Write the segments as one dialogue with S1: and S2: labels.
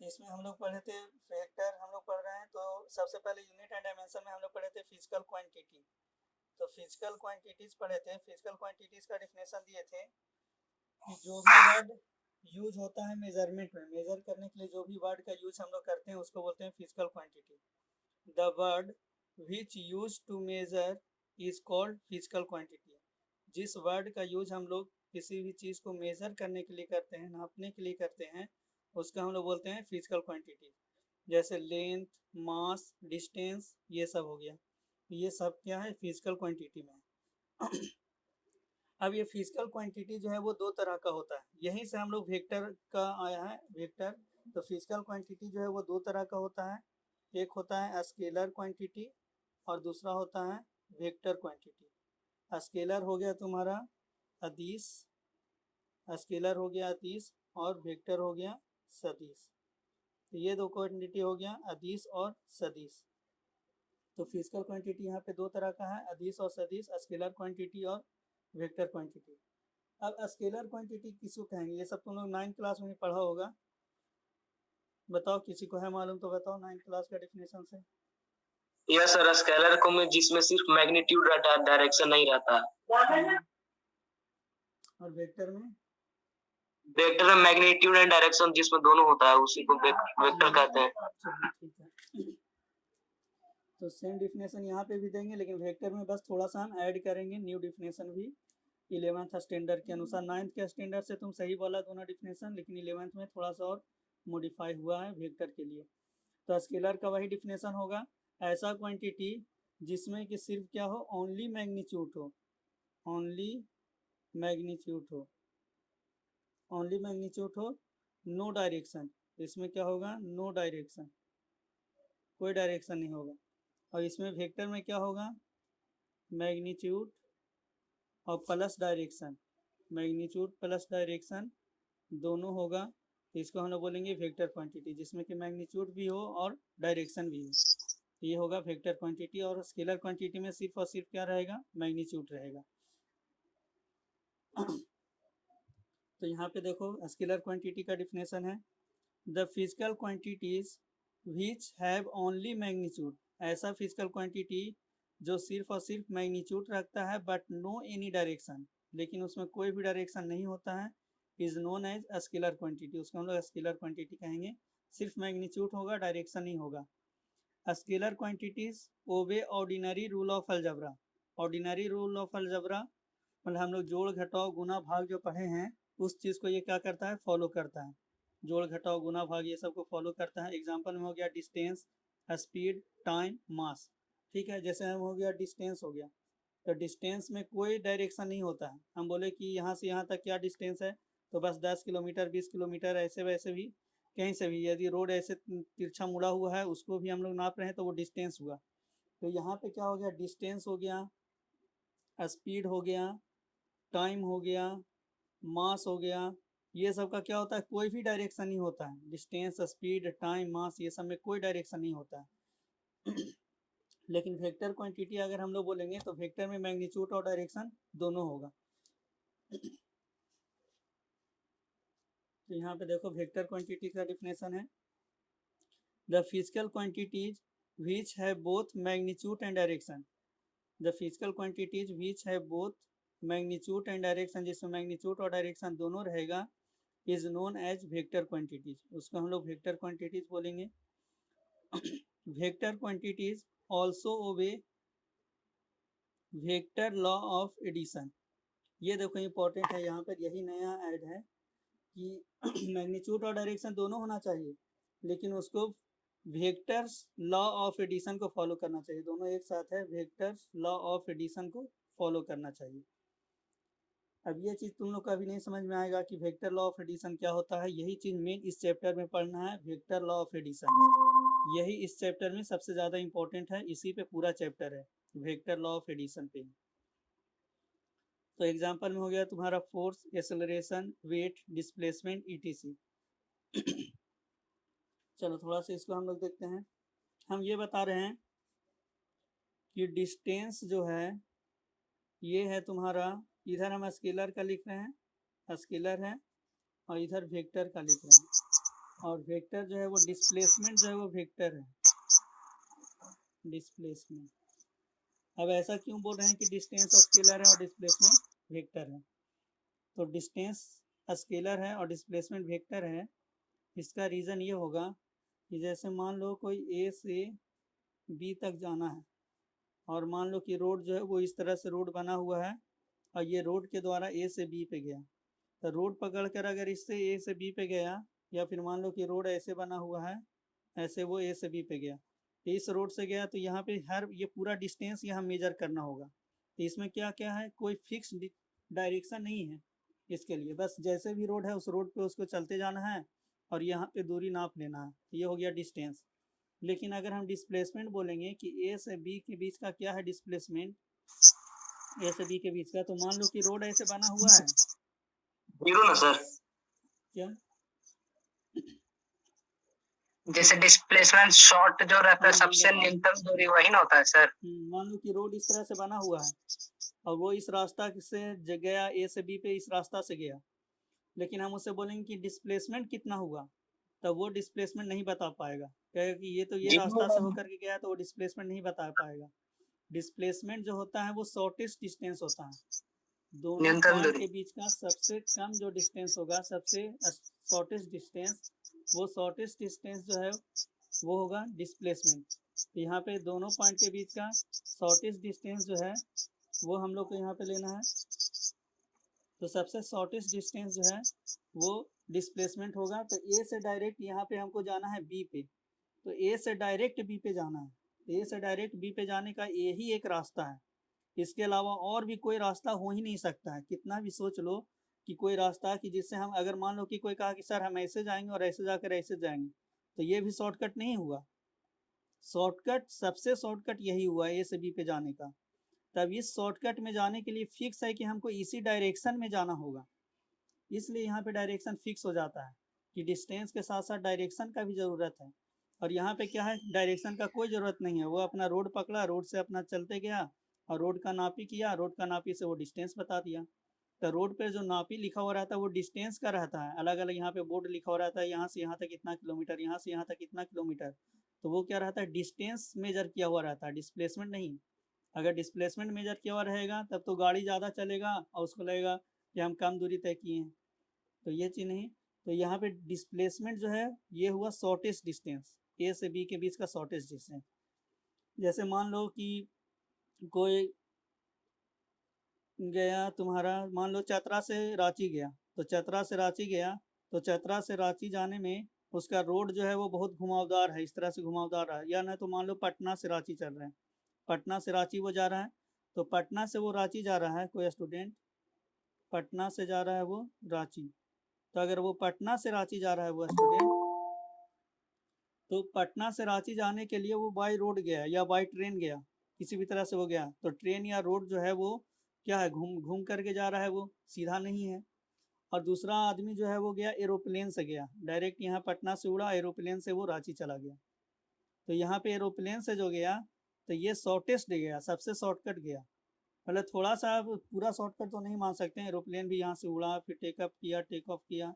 S1: इसमें हम लोग पढ़े थे वेक्टर, हम लोग पढ़ रहे हैं। तो सबसे पहले यूनिट एंड डायमेंशन में हम लोग पढ़े थे फिजिकल क्वांटिटी। तो फिजिकल क्वांटिटीज पढ़े थे। फिजिकल क्वांटिटीज का डिफिनेशन दिए थे कि जो भी वर्ड यूज होता है मेजरमेंट में, मेजर करने के लिए जो भी वर्ड का यूज हम लोग करते हैं उसको बोलते हैं physical quantity. The word which use to measure is called physical quantity. जिस वर्ड का यूज हम लोग किसी भी चीज़ को मेजर करने के लिए करते हैं, नापने के लिए करते हैं, उसका हम लोग बोलते हैं फिजिकल क्वांटिटी। जैसे लेंथ, मास, डिस्टेंस, ये सब हो गया। ये सब क्या है, फिजिकल क्वांटिटी में। अब ये फिजिकल क्वांटिटी जो है वो दो तरह का होता है। यहीं से हम लोग वेक्टर का आया है, वेक्टर। तो फिजिकल क्वांटिटी जो है वो दो तरह का होता है। एक होता है स्केलर क्वांटिटी और दूसरा होता है वेक्टर क्वांटिटी। स्केलर हो गया तुम्हारा अदिश, स्केलर हो गया अदिश, और वेक्टर हो गया सदिश। तो ये दो क्वांटिटी हो गया, अदिश और सदिश। तो फिजिकल क्वांटिटी यहाँ पे दो तरह का है, अदिश और सदिश, स्केलर क्वांटिटी और वेक्टर क्वांटिटी। अब स्केलर क्वांटिटी किसको कहेंगे, ये सब तुम लोग 9th क्लास में पढ़ा होगा। बताओ, किसी को है मालूम तो बताओ 9th क्लास का डिफिनेशन से।
S2: यस सर, स्केलर को में जिसमें सिर्फ मैग्नीट्यूड रहता है, डायरेक्शन नहीं रहता।
S1: और वेक्टर में?
S2: वेक्टर में मैग्नीट्यूड एंड डायरेक्शन जिसमें दोनों होता है उसी को वेक्टर कहते हैं।
S1: चलिए ठीक है। तो सेम डिफिनेशन यहाँ पे भी देंगे, लेकिन वेक्टर में बस थोड़ा सा हम ऐड करेंगे न्यू डिफिनेशन भी 11th स्टैंडर्ड के अनुसार। 9th के स्टैंडर्ड से तुम सही बोला दोनों डिफिनेशन, लेकिन 11th में थोड़ा सा और मॉडिफाई हुआ है वेक्टर के लिए। तो स्केलर का वही डिफिनेशन होगा, ऐसा क्वांटिटी जिसमें कि सिर्फ क्या हो, ओनली मैग्नीट्यूड हो, ओनली मैग्नीट्यूड हो, ओनली मैग्नीट्यूड हो, नो डायरेक्शन। इसमें क्या होगा, नो डायरेक्शन, कोई डायरेक्शन नहीं होगा। और इसमें वेक्टर में क्या होगा, मैग्नीट्यूड और plus direction, magnitude plus direction दोनों होगा। तो इसको हम लोग बोलेंगे वेक्टर क्वांटिटी, जिसमें कि मैग्नीट्यूड भी हो और डायरेक्शन भी हो। ये होगा वेक्टर क्वांटिटी। और स्केलर क्वांटिटी में सिर्फ और सिर्फ क्या रहेगा, मैग्नीट्यूड रहेगा। तो यहाँ पे देखो स्केलर क्वांटिटी का डिफिनेशन है, the physical quantities which have only magnitude. ऐसा फिजिकल क्वांटिटी जो सिर्फ और सिर्फ मैग्नीट्यूड रखता है बट नो एनी डायरेक्शन, लेकिन उसमें कोई भी डायरेक्शन नहीं होता है, is known as scalar quantity. उसको हम लोग स्केलर क्वांटिटी कहेंगे। सिर्फ मैग्नीट्यूड होगा, डायरेक्शन नहीं होगा। Scalar quantities obey ordinary rule of algebra. Ordinary rule of algebra मतलब हम लोग जोड़ घटाव गुना भाग जो पढ़े हैं उस चीज़ को ये क्या करता है, फॉलो करता है। जोड़ घटाव गुना भाग ये सब को फॉलो करता है। एग्जाम्पल में हो गया डिस्टेंस, स्पीड, टाइम, मास। ठीक है, जैसे हम हो गया डिस्टेंस हो गया, तो डिस्टेंस में कोई डायरेक्शन नहीं होता है। हम बोले कि यहाँ से यहाँ तक क्या डिस्टेंस है, तो बस 10 किलोमीटर 20 किलोमीटर, ऐसे वैसे भी कहीं से भी यदि रोड ऐसे तिरछा मुड़ा हुआ है उसको भी हम लोग नाप रहे हैं तो वो डिस्टेंस हुआ। तो यहाँ पे क्या हो गया, डिस्टेंस हो गया, स्पीड हो गया, टाइम हो गया, मास हो गया। ये सब का क्या होता है, कोई भी डायरेक्शन नहीं होता है। डिस्टेंस, स्पीड, टाइम, मास, ये सब में कोई डायरेक्शन नहीं होता है। लेकिन वेक्टर क्वांटिटी अगर हम लोग बोलेंगे तो वेक्टर में मैग्नीट्यूड और डायरेक्शन दोनों होगा। तो यहाँ पे देखो वेक्टर क्वांटिटी का डिफिनेशन है, the physical quantities which have both magnitude and direction. The physical quantities which have both magnitude and direction, जिसमें मैग्नीट्यूड और डायरेक्शन दोनों रहेगा, is known as vector quantities. उसको हम लोग वेक्टर क्वांटिटीज बोलेंगे। Vector quantities also obey vector law of addition. ये देखो इंपॉर्टेंट है, यहाँ पर यही नया ऐड है कि मैग्नीट्यूड और डायरेक्शन दोनों होना चाहिए, लेकिन उसको वेक्टर्स लॉ ऑफ एडिशन को फॉलो करना चाहिए। दोनों एक साथ है, वेक्टर्स लॉ ऑफ एडिशन को फॉलो करना चाहिए। अब ये चीज़ तुम लोग का भी नहीं समझ में आएगा कि वेक्टर लॉ ऑफ एडिशन क्या होता है। यही चीज़ मेन इस चैप्टर में पढ़ना है, वेक्टर लॉ ऑफ एडिशन। यही इस चैप्टर में सबसे ज़्यादा इंपॉर्टेंट है, इसी पे पूरा चैप्टर है, वेक्टर लॉ ऑफ एडिशन पे। तो एग्जांपल में हो गया तुम्हारा force, acceleration, weight, displacement, etc. चलो थोड़ा सा इसको हम लोग देखते हैं। हम ये बता रहे हैं कि डिस्टेंस जो है ये है तुम्हारा, इधर हम स्केलर का लिख रहे हैं, स्केलर है, और इधर वेक्टर का लिख रहे हैं। और वेक्टर जो है वो डिस्प्लेसमेंट जो है वो वेक्टर है, डिस्प्लेसमेंट। अब ऐसा क्यों बोल रहे हैं कि डिस्टेंस स्केलर है और डिस्प्लेसमेंट वेक्टर है? तो डिस्टेंस स्केलर है और डिस्प्लेसमेंट वेक्टर है, इसका रीज़न ये होगा कि जैसे मान लो कोई ए से बी तक जाना है और मान लो कि रोड जो है वो इस तरह से रोड बना हुआ है और ये रोड के द्वारा ए से बी पे गया, तो रोड पकड़ कर अगर इससे ए से बी पे गया, या फिर मान लो कि रोड ऐसे बना हुआ है, ऐसे वो ए से बी पे गया, तो इस रोड से गया तो यहाँ पे हर ये पूरा डिस्टेंस यहाँ मेजर करना होगा। तो इसमें क्या क्या है, कोई फिक्स डायरेक्शन नहीं है इसके लिए, बस जैसे भी रोड है उस रोड पे उसको चलते जाना है और यहाँ पे दूरी नाप लेना है, ये हो गया डिस्टेंस। लेकिन अगर हम डिस्प्लेसमेंट बोलेंगे कि ए से बी के बीच का क्या है डिस्प्लेसमेंट, ए से बी के बीच का, तो मान लो कि रोड ऐसे बना हुआ है,
S2: जीरो ना सर,
S1: क्या
S2: जैसे डिस्प्लेसमेंट शॉर्ट जो रहता है
S1: हाँ,
S2: सबसे न्यूनतम दूरी वही ना होता है सर।
S1: मान लो कि रोड इस तरह से बना हुआ है और वो इस रास्ता से गया ए से बी पे, इस रास्ता से गया, लेकिन हम उसे बोलेंगे कि डिस्प्लेसमेंट कितना हुआ, तब वो डिस्प्लेसमेंट नहीं बता पाएगा, कहेगा कि ये तो ये रास्ता से होकर के गया, तो वो डिस्प्लेसमेंट नहीं बता पाएगा। डिस्प्लेसमेंट जो होता है वो शॉर्टेस्ट डिस्टेंस होता है, दोनों पॉइंट के बीच का सबसे कम जो डिस्टेंस होगा, सबसे शॉर्टेस्ट डिस्टेंस, वो शॉर्टेस्ट डिस्टेंस जो है वो होगा डिस्प्लेसमेंट। तो यहाँ पे दोनों पॉइंट के बीच का शॉर्टेस्ट डिस्टेंस जो है वो हम लोग को यहाँ पे लेना है, तो सबसे शॉर्टेस्ट डिस्टेंस जो है वो डिस्प्लेसमेंट होगा। तो ए से डायरेक्ट यहाँ पे हमको जाना है बी पे, तो ए से डायरेक्ट बी पे जाना है, तो ए से डायरेक्ट बी पे जाने का यही एक रास्ता है, इसके अलावा और भी कोई रास्ता हो ही नहीं सकता है। कितना भी सोच लो कि कोई रास्ता कि जिससे हम, अगर मान लो कि कोई कहा कि सर हम ऐसे जाएंगे और ऐसे जाकर ऐसे जाएंगे, तो ये भी शॉर्टकट नहीं हुआ। शॉर्टकट, सबसे शॉर्टकट यही हुआ ए से बी पे जाने का। तब इस शॉर्टकट में जाने के लिए फिक्स है कि हमको इसी डायरेक्शन में जाना होगा, इसलिए यहाँ पे डायरेक्शन फिक्स हो जाता है कि डिस्टेंस के साथ साथ डायरेक्शन का भी ज़रूरत है। और यहाँ पे क्या है, डायरेक्शन का कोई ज़रूरत नहीं है, वो अपना रोड पकड़ा, रोड से अपना चलते गया और रोड का नापी किया, रोड का नापी से वो डिस्टेंस बता दिया। तो रोड पे जो नापी लिखा हुआ रहता है वो डिस्टेंस का रहता है, अलग अलग यहाँ पे बोर्ड लिखा हुआ रहता है, यहाँ से यहाँ तक इतना किलोमीटर, यहाँ से यहाँ तक इतना किलोमीटर, तो वो क्या रहता है, डिस्टेंस मेजर किया हुआ रहता है, डिस्प्लेसमेंट नहीं। अगर डिस्प्लेसमेंट मेजर किया हुआ रहेगा तब तो गाड़ी ज़्यादा चलेगा और उसको लगेगा कि हम कम दूरी तय किए हैं, तो ये चीज़ नहीं। तो यहाँ पे डिस्प्लेसमेंट जो है ये हुआ शॉर्टेस्ट डिस्टेंस, ए से बी के बीच का शॉर्टेस्ट डिस्टेंस। जैसे मान लो कि कोई गया तुम्हारा, मान लो चतरा से रांची गया, तो चतरा से रांची गया, तो चतरा से रांची जाने में उसका रोड जो है वो बहुत घुमावदार है, इस तरह से घुमावदार है। या ना तो मान लो पटना से रांची चल रहे हैं, पटना से रांची वो जा रहा है, तो पटना से वो रांची जा रहा है, कोई स्टूडेंट पटना से जा रहा है वो रांची, तो अगर वो पटना से रांची जा रहा है वो स्टूडेंट, तो पटना से रांची जाने के लिए वो बाई रोड गया या बाई ट्रेन गया, किसी भी तरह से वो गया, तो ट्रेन या रोड जो है वो क्या है, घूम घूम करके जा रहा है, वो सीधा नहीं है। और दूसरा आदमी जो है वो गया एरोप्लेन से, गया डायरेक्ट यहाँ पटना से उड़ा, एरोप्लेन से वो रांची चला गया। तो यहाँ पे एरोप्लेन से जो गया तो ये शॉर्टेस्ट गया, सबसे शॉर्टकट गया, मतलब थोड़ा सा, पूरा शॉर्टकट तो नहीं मान सकते हैं, एरोप्लेन भी यहाँ से उड़ा फिर टेकअप किया, टेक ऑफ किया,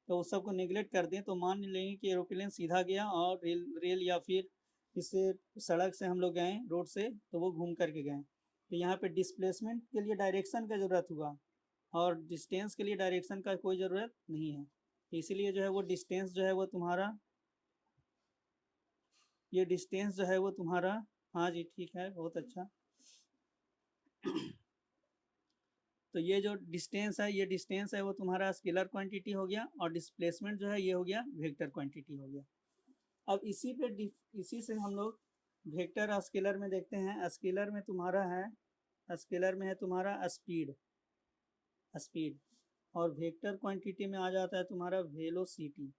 S1: तो उस सबको निगलेक्ट कर दें तो मान लेंगे कि एरोप्लेन सीधा गया और रेल या फिर इससे सड़क से हम लोग गए रोड से, तो वो घूम करके गए। तो यहाँ पे डिस्प्लेसमेंट के लिए डायरेक्शन का ज़रूरत हुआ और डिस्टेंस के लिए डायरेक्शन का कोई ज़रूरत नहीं है, इसीलिए जो है वो डिस्टेंस जो है वो तुम्हारा, ये डिस्टेंस जो है वो तुम्हारा, हाँ जी ठीक है, बहुत अच्छा। तो ये जो डिस्टेंस है, ये डिस्टेंस है वो तुम्हारा स्केलर क्वांटिटी हो गया, और डिस्प्लेसमेंट जो है ये हो गया वेक्टर क्वांटिटी हो गया। अब इसी से हम लोग वेक्टर स्केलर में देखते हैं। स्केलर में तुम्हारा है, स्केलर में है तुम्हारा स्पीड, स्पीड, और वेक्टर क्वांटिटी में आ जाता है तुम्हारा वेलोसिटी,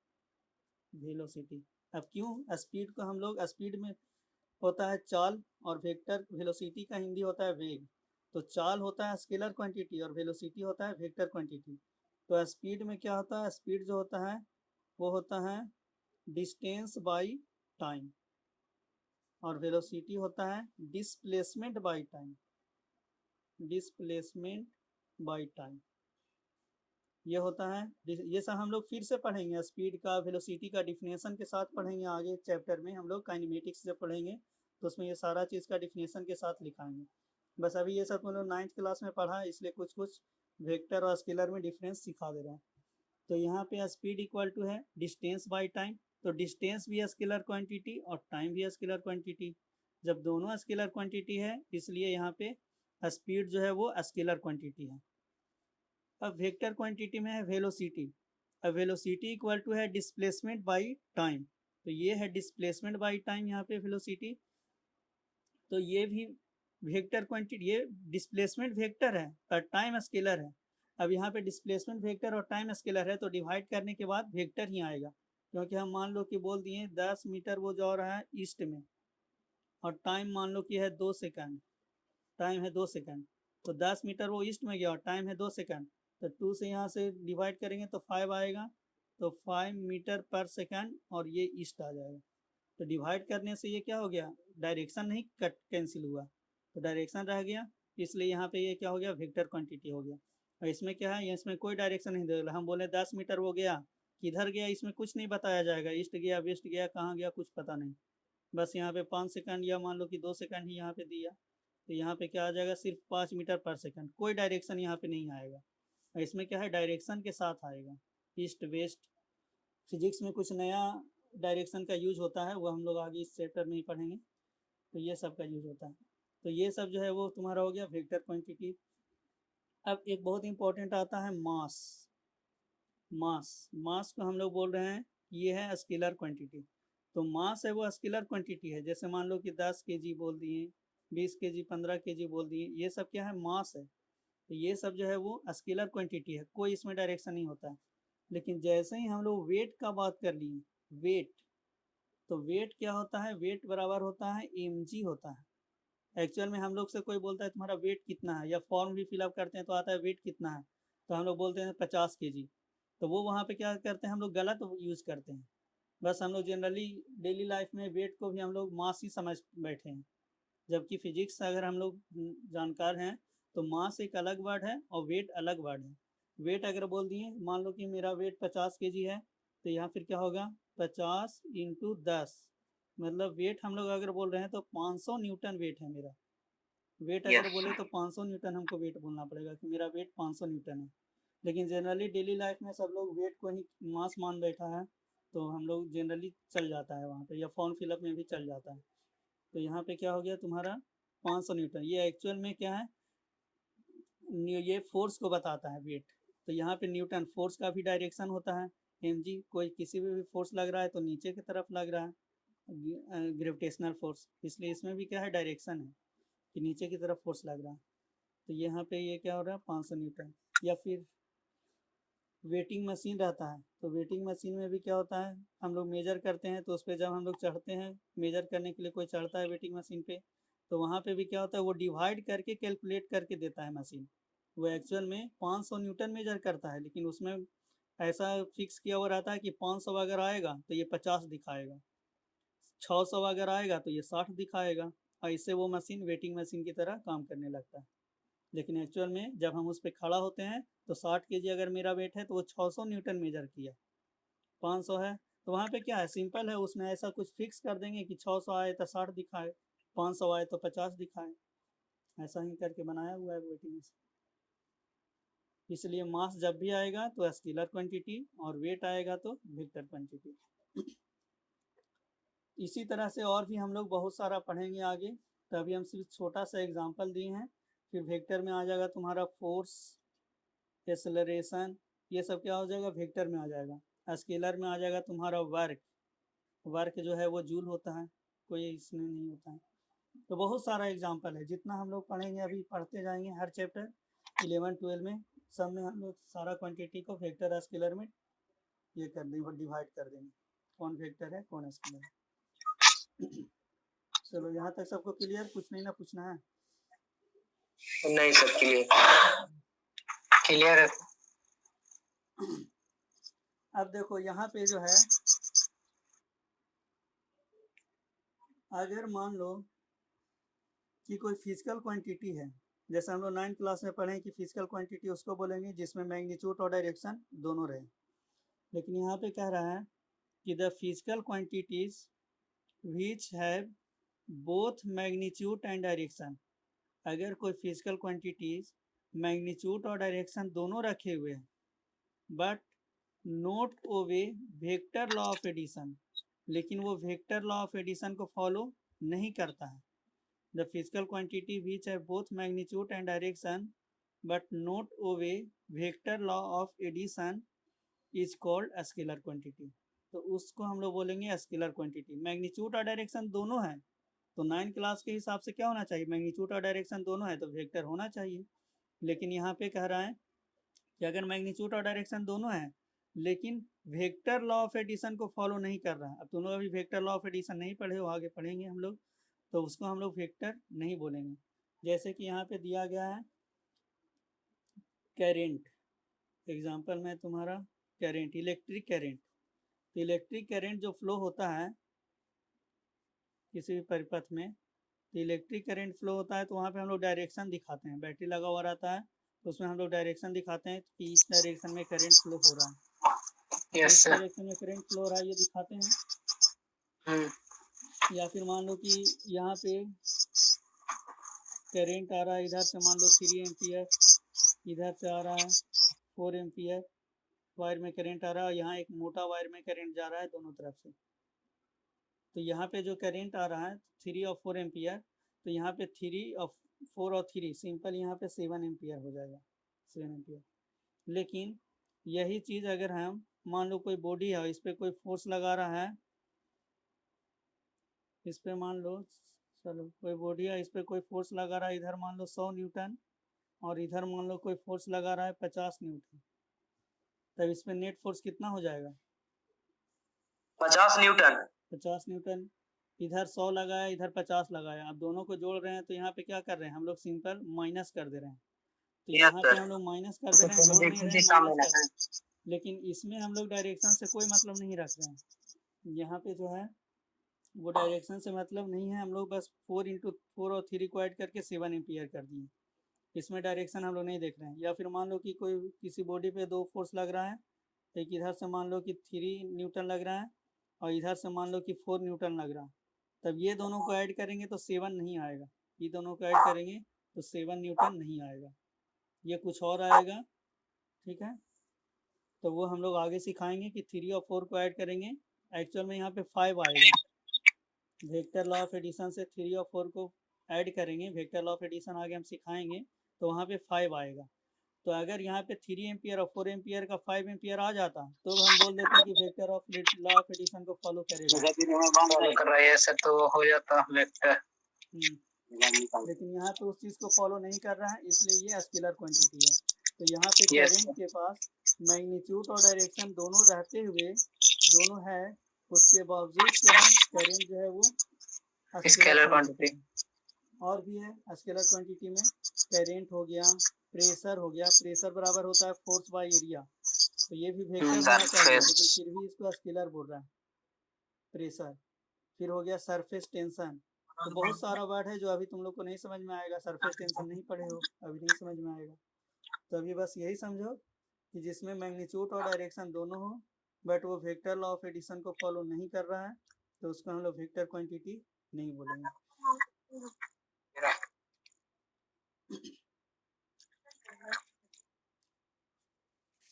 S1: वेलोसिटी। अब क्यों स्पीड को हम लोग, स्पीड में होता है चाल और वेक्टर, वेलोसिटी का हिंदी होता है वेग। तो चाल होता है स्केलर क्वांटिटी और वेलोसिटी होता है वेक्टर क्वांटिटी। तो स्पीड में क्या होता है, स्पीड जो होता है वो होता है डिस्टेंस बाई टाइम, और वेलोसिटी होता है displacement by time, displacement by time. ये होता है, ये सब हम लोग फिर से पढ़ेंगे, स्पीड का, वेलोसिटी का डिफिनेशन के साथ पढ़ेंगे आगे चैप्टर में। हम लोग काइनेमेटिक्स जब पढ़ेंगे तो उसमें ये सारा चीज़ का डिफिनेशन के साथ लिखाएंगे। बस अभी ये सब हम लोग 9th क्लास में पढ़ा है, इसलिए कुछ कुछ वेक्टर और स्केलर में डिफरेंस सिखा दे रहा है। तो यहाँ पे स्पीड इक्वल टू है डिस्टेंस बाय टाइम। तो डिस्टेंस भी स्केलर क्वांटिटी और टाइम भी स्केलर क्वांटिटी। जब दोनों स्केलर क्वांटिटी है इसलिए यहाँ पे स्पीड जो है वो स्केलर क्वांटिटी है। अब वेक्टर क्वांटिटी में है वेलोसिटी। अब वेलोसिटी इक्वल टू है डिस्प्लेसमेंट बाय टाइम। तो ये है डिस्प्लेसमेंट बाय टाइम यहाँ पे वेलोसिटी। तो ये भी वेक्टर क्वांटिटी, ये डिस्प्लेसमेंट वेक्टर है और टाइम स्केलर है। अब यहाँ पे डिस्प्लेसमेंट वेक्टर और टाइम स्केलर है तो डिवाइड करने के बाद वेक्टर ही आएगा, क्योंकि हम मान लो कि बोल दिए 10 मीटर वो जा रहा है ईस्ट में और टाइम मान लो कि है 2 सेकंड, टाइम है 2 सेकंड। तो 10 मीटर वो ईस्ट में गया और टाइम है 2 सेकंड, तो 2 से यहाँ से डिवाइड करेंगे तो 5 आएगा। तो 5 मीटर पर सेकंड और ये ईस्ट आ जाएगा। तो डिवाइड करने से ये क्या हो गया, डायरेक्शन नहीं कट कैंसिल हुआ, तो डायरेक्शन रह गया, इसलिए यहाँ पे ये क्या हो गया, वेक्टर क्वांटिटी हो गया। और इसमें क्या है, इसमें कोई डायरेक्शन नहीं देगा। हम बोले 10 मीटर वो गया, किधर गया इसमें कुछ नहीं बताया जाएगा, ईस्ट गया वेस्ट गया कहाँ गया कुछ पता नहीं। बस यहाँ पे 5 सेकंड या मान लो कि 2 सेकंड ही यहाँ पे दिया, तो यहाँ पे क्या आ जाएगा, सिर्फ 5 मीटर पर सेकंड, कोई डायरेक्शन यहाँ पे नहीं आएगा। और इसमें क्या है, डायरेक्शन के साथ आएगा, ईस्ट वेस्ट। फिजिक्स में कुछ नया डायरेक्शन का यूज होता है, वो हम लोग आगे इस चैप्टर में ही पढ़ेंगे। तो ये सब का यूज होता है। तो ये सब जो है वो तुम्हारा हो गया वेक्टर क्वांटिटी। अब एक बहुत इंपॉर्टेंट आता है मास। मास, मास को हम लोग बोल रहे हैं ये है स्केलर क्वांटिटी। तो मास है वो स्केलर क्वांटिटी है। जैसे मान लो कि 10 केजी बोल दिए, 20 केजी, 15 केजी बोल दिए, ये सब क्या है, मास है। तो ये सब जो है वो स्केलर क्वांटिटी है, कोई इसमें डायरेक्शन नहीं होता है। लेकिन जैसे ही हम लोग वेट का बात कर लिए, वेट, तो वेट क्या होता है, वेट बराबर होता है mg होता है। एक्चुअल में हम लोग से कोई बोलता है तुम्हारा वेट कितना है, या फॉर्म भी फिलअप करते हैं तो आता है वेट कितना है, तो हम लोग बोलते हैं 50 केजी। तो वो वहाँ पे क्या करते हैं, हम लोग गलत यूज करते हैं। बस हम लोग जनरली डेली लाइफ में वेट को भी हम लोग मास ही समझ बैठे हैं, जबकि फिजिक्स अगर हम लोग जानकार हैं तो मास एक अलग वर्ड है और वेट अलग वर्ड है। वेट अगर बोल दिए, मान लो कि मेरा वेट 50 केजी है, तो यहाँ फिर क्या होगा, 50 इंटू 10, मतलब वेट हम लोग अगर बोल रहे हैं तो 500 न्यूटन वेट है मेरा। वेट अगर
S2: यस।
S1: बोले तो 500 न्यूटन हमको वेट बोलना पड़ेगा कि मेरा वेट 500 न्यूटन है। लेकिन जनरली डेली लाइफ में सब लोग वेट को ही मास मान बैठा है, तो हम लोग जनरली चल जाता है वहाँ पे, या फॉर्म फिलअप में भी चल जाता है। तो यहाँ पे क्या हो गया तुम्हारा 500 न्यूटन। ये एक्चुअल में क्या है, ये फोर्स को बताता है वेट। तो यहाँ पे न्यूटन, फोर्स का भी डायरेक्शन होता है mg। कोई किसी भी फोर्स लग रहा है तो नीचे की तरफ लग रहा है, ग्रेविटेशनल फोर्स, इसलिए इसमें भी क्या है, डायरेक्शन है कि नीचे की तरफ फोर्स लग रहा है। तो यहाँ पे ये क्या हो रहा है, 500 न्यूटन। या फिर वेटिंग मशीन रहता है, तो वेटिंग मशीन में भी क्या होता है, हम लोग मेजर करते हैं, तो उस पर जब हम लोग चढ़ते हैं मेजर करने के लिए, कोई चढ़ता है वेटिंग मशीन पे, तो वहाँ पे भी क्या होता है, वो डिवाइड करके कैलकुलेट करके देता है मशीन। वो एक्चुअल में 500 न्यूटन मेजर करता है, लेकिन उसमें ऐसा फिक्स किया हुआ रहता है कि 500 अगर आएगा तो ये 50 दिखाएगा, 600 अगर आएगा तो ये 60 दिखाएगा, और इससे वो मशीन वेटिंग मशीन की तरह काम करने लगता है। लेकिन एक्चुअल में जब हम उस पर खड़ा होते हैं तो 60 केजी अगर मेरा वेट है तो वो 600 न्यूटन मेजर किया, 500 है तो वहाँ पे क्या है, सिंपल है, उसमें ऐसा कुछ फिक्स कर देंगे कि 600 आए तो 60 दिखाए, 500 आए तो 50 दिखाए। ऐसा ही करके बनाया हुआ है वेटिंग मशीन। इसलिए मास जब भी आएगा तो स्केलर क्वांटिटी, और वेट आएगा तो वेक्टर क्वांटिटी। इसी तरह से और भी हम लोग बहुत सारा पढ़ेंगे आगे। तो अभी हम सिर्फ छोटा सा एग्जांपल दिए हैं। फिर वेक्टर में आ जाएगा तुम्हारा फोर्स, एक्सेलरेशन, ये सब क्या हो जाएगा, वेक्टर में आ जाएगा। स्केलर में आ जाएगा तुम्हारा वर्क, वर्क जो है वो जूल होता है, कोई इसमें नहीं होता है। तो बहुत सारा एग्जांपल है, जितना हम लोग पढ़ेंगे अभी पढ़ते जाएंगे हर चैप्टर 11 12 में, सब में हम लोग सारा क्वांटिटी को वेक्टर स्केलर में ये कर देंगे, डिवाइड कर देंगे, कौन वेक्टर है कौन स्केलर है। चलो यहाँ तक सबको क्लियर, कुछ नहीं ना पूछना है?
S2: नहीं सर, क्लियर क्लियर है।
S1: अब देखो यहाँ पे जो है, अगर मान लो कि कोई फिजिकल क्वांटिटी है, जैसे हम लोग 9th क्लास में पढ़े कि फिजिकल क्वांटिटी उसको बोलेंगे जिसमें मैग्नीट्यूड और डायरेक्शन दोनों रहे। लेकिन यहाँ पे कह रहा है कि the physical quantities which have both magnitude and direction. अगर कोई फिजिकल क्वांटिटीज मैग्नीट्यूड और डायरेक्शन दोनों रखे हुए हैं but not obey vector law of addition, लेकिन वो वेक्टर लॉ ऑफ एडिशन को फॉलो नहीं करता है। The physical quantity which have both magnitude and direction but not obey vector law of addition is called scalar quantity. तो उसको हम लोग बोलेंगे स्केलर क्वांटिटी। मैग्नीट्यूड और डायरेक्शन दोनों है तो 9 क्लास के हिसाब से क्या होना चाहिए, मैग्नीट्यूड और डायरेक्शन दोनों है तो वेक्टर होना चाहिए। लेकिन यहाँ पे कह रहा है कि अगर मैग्नीट्यूड और डायरेक्शन दोनों है लेकिन वेक्टर लॉ ऑफ एडिशन को फॉलो नहीं कर रहा है। अब तुम लोग अभी वेक्टर लॉ ऑफ एडिशन नहीं पढ़े हो, आगे पढ़ेंगे हम लोग, तो उसको हम लोग वेक्टर नहीं बोलेंगे। जैसे कि यहाँ पे दिया गया है करेंट, एग्जाम्पल में तुम्हारा current, electric current. Electric current जो फ्लो होता है किसी भी परिपथ में, तो इलेक्ट्रिक करंट फ्लो होता है तो वहाँ पे हम लोग डायरेक्शन दिखाते हैं, बैटरी लगा हुआ रहता है तो उसमें हम लोग डायरेक्शन दिखाते हैं कि इस डायरेक्शन में करंट फ्लो हो रहा है, इस डायरेक्शन में करंट फ्लो हो रहा है ये दिखाते हैं। या फिर मान लो कि यहाँ पे करंट आ रहा है, इधर से मान लो 3 एम्पियर, इधर से आ रहा है 4 एम्पियर, वायर में करंट आ रहा है, यहाँ एक मोटा वायर में करंट जा रहा है दोनों तरफ से। तो यहाँ पे जो करंट आ रहा है 3 और 4 एम्पियर, तो यहाँ पे 3 और 4 और 3 सिंपल यहाँ पे 7 एम्पियर हो जाएगा, 7 एम्पियर। लेकिन यही चीज़ अगर हम मान लो कोई बॉडी है, इस पर कोई फोर्स लगा रहा है, इस पर मान लो चलो कोई बॉडी है, इस पर कोई फोर्स लगा रहा है, इधर मान लो 100 न्यूटन और इधर मान लो कोई फोर्स लगा रहा है 50 न्यूटन, तब इस पर नेट फोर्स कितना हो जाएगा,
S2: 50 न्यूटन।
S1: 50 न्यूटन। इधर 100 लगाया, इधर 50 लगाया, अब दोनों को जोड़ रहे हैं तो यहाँ पे क्या कर रहे हैं हम लोग, सिंपल माइनस कर दे रहे हैं। तो यहाँ पे हम लोग माइनस कर दे रहे हैं, जोड़ नहीं रहे हैं, माइनस कर रहे हैं। लेकिन इसमें हम लोग डायरेक्शन से कोई मतलब नहीं रख रहे हैं। यहाँ पे जो है वो डायरेक्शन से मतलब नहीं है, हम लोग बस 4 और 3 को ऐड करके 7 एम्पियर कर दिए, इसमें डायरेक्शन हम लोग नहीं देख रहे हैं। या फिर मान लो कि कोई किसी बॉडी पे 2 फोर्स लग रहा है, एक इधर से मान लो कि 3 न्यूटन लग रहा है और इधर से मान लो कि 4 न्यूटन लग रहा है, तब ये दोनों को ऐड करेंगे तो 7 नहीं आएगा, ये दोनों को ऐड करेंगे तो 7 न्यूटन नहीं आएगा, ये कुछ और आएगा। ठीक है, तो वो हम लोग आगे सिखाएंगे कि 3 और 4 को ऐड करेंगे, एक्चुअल में यहाँ पे 5 आएगा। वेक्टर लॉ ऑफ एडिशन से 3 और 4 को ऐड करेंगे, वेक्टर लॉ ऑफ एडिशन आगे हम सिखाएंगे, तो वहाँ पे 5 आएगा। तो अगर यहाँ पे 3 एम्पियर और 4 एम्पियर का 5 एम्पियर आ जाता तो हम बोल देते कि vector of law of addition को फॉलो करेगा,
S2: फॉलो कर रहा है ऐसे तो हो जाता वेक्टर।
S1: लेकिन यहाँ पे उस चीज़ को फॉलो नहीं कर रहा है, इसलिए ये स्केलर क्वांटिटी है। तो यहाँ पे करंट के पास मैग्नीट्यूड और डायरेक्शन दोनों रहते हुए, दोनों है, उसके बावजूद क्या है, करंट जो है वो स्केलर क्वांटिटी है। और भी है स्केलर क्वांटिटी में, करंट हो गया, प्रेशर हो गया, प्रेशर बराबर होता है फोर्स बाय एरिया, तो ये भी वेक्टर होना चाहिए लेकिन फिर भी इसको स्केलर बोल रहा है, प्रेशर। फिर हो गया सरफेस टेंशन, तो बहुत सारा वर्ड है जो अभी तुम लोग को नहीं समझ में आएगा, सरफेस टेंशन नहीं पढ़े हो, अभी नहीं समझ में आएगा। तो अभी बस यही समझो कि जिसमें मैग्नीट्यूड और डायरेक्शन दोनों हो बट वो वेक्टर लॉ ऑफ एडिशन को फॉलो नहीं कर रहा है, तो उसको हम लोग वेक्टर क्वांटिटी नहीं बोलेंगे।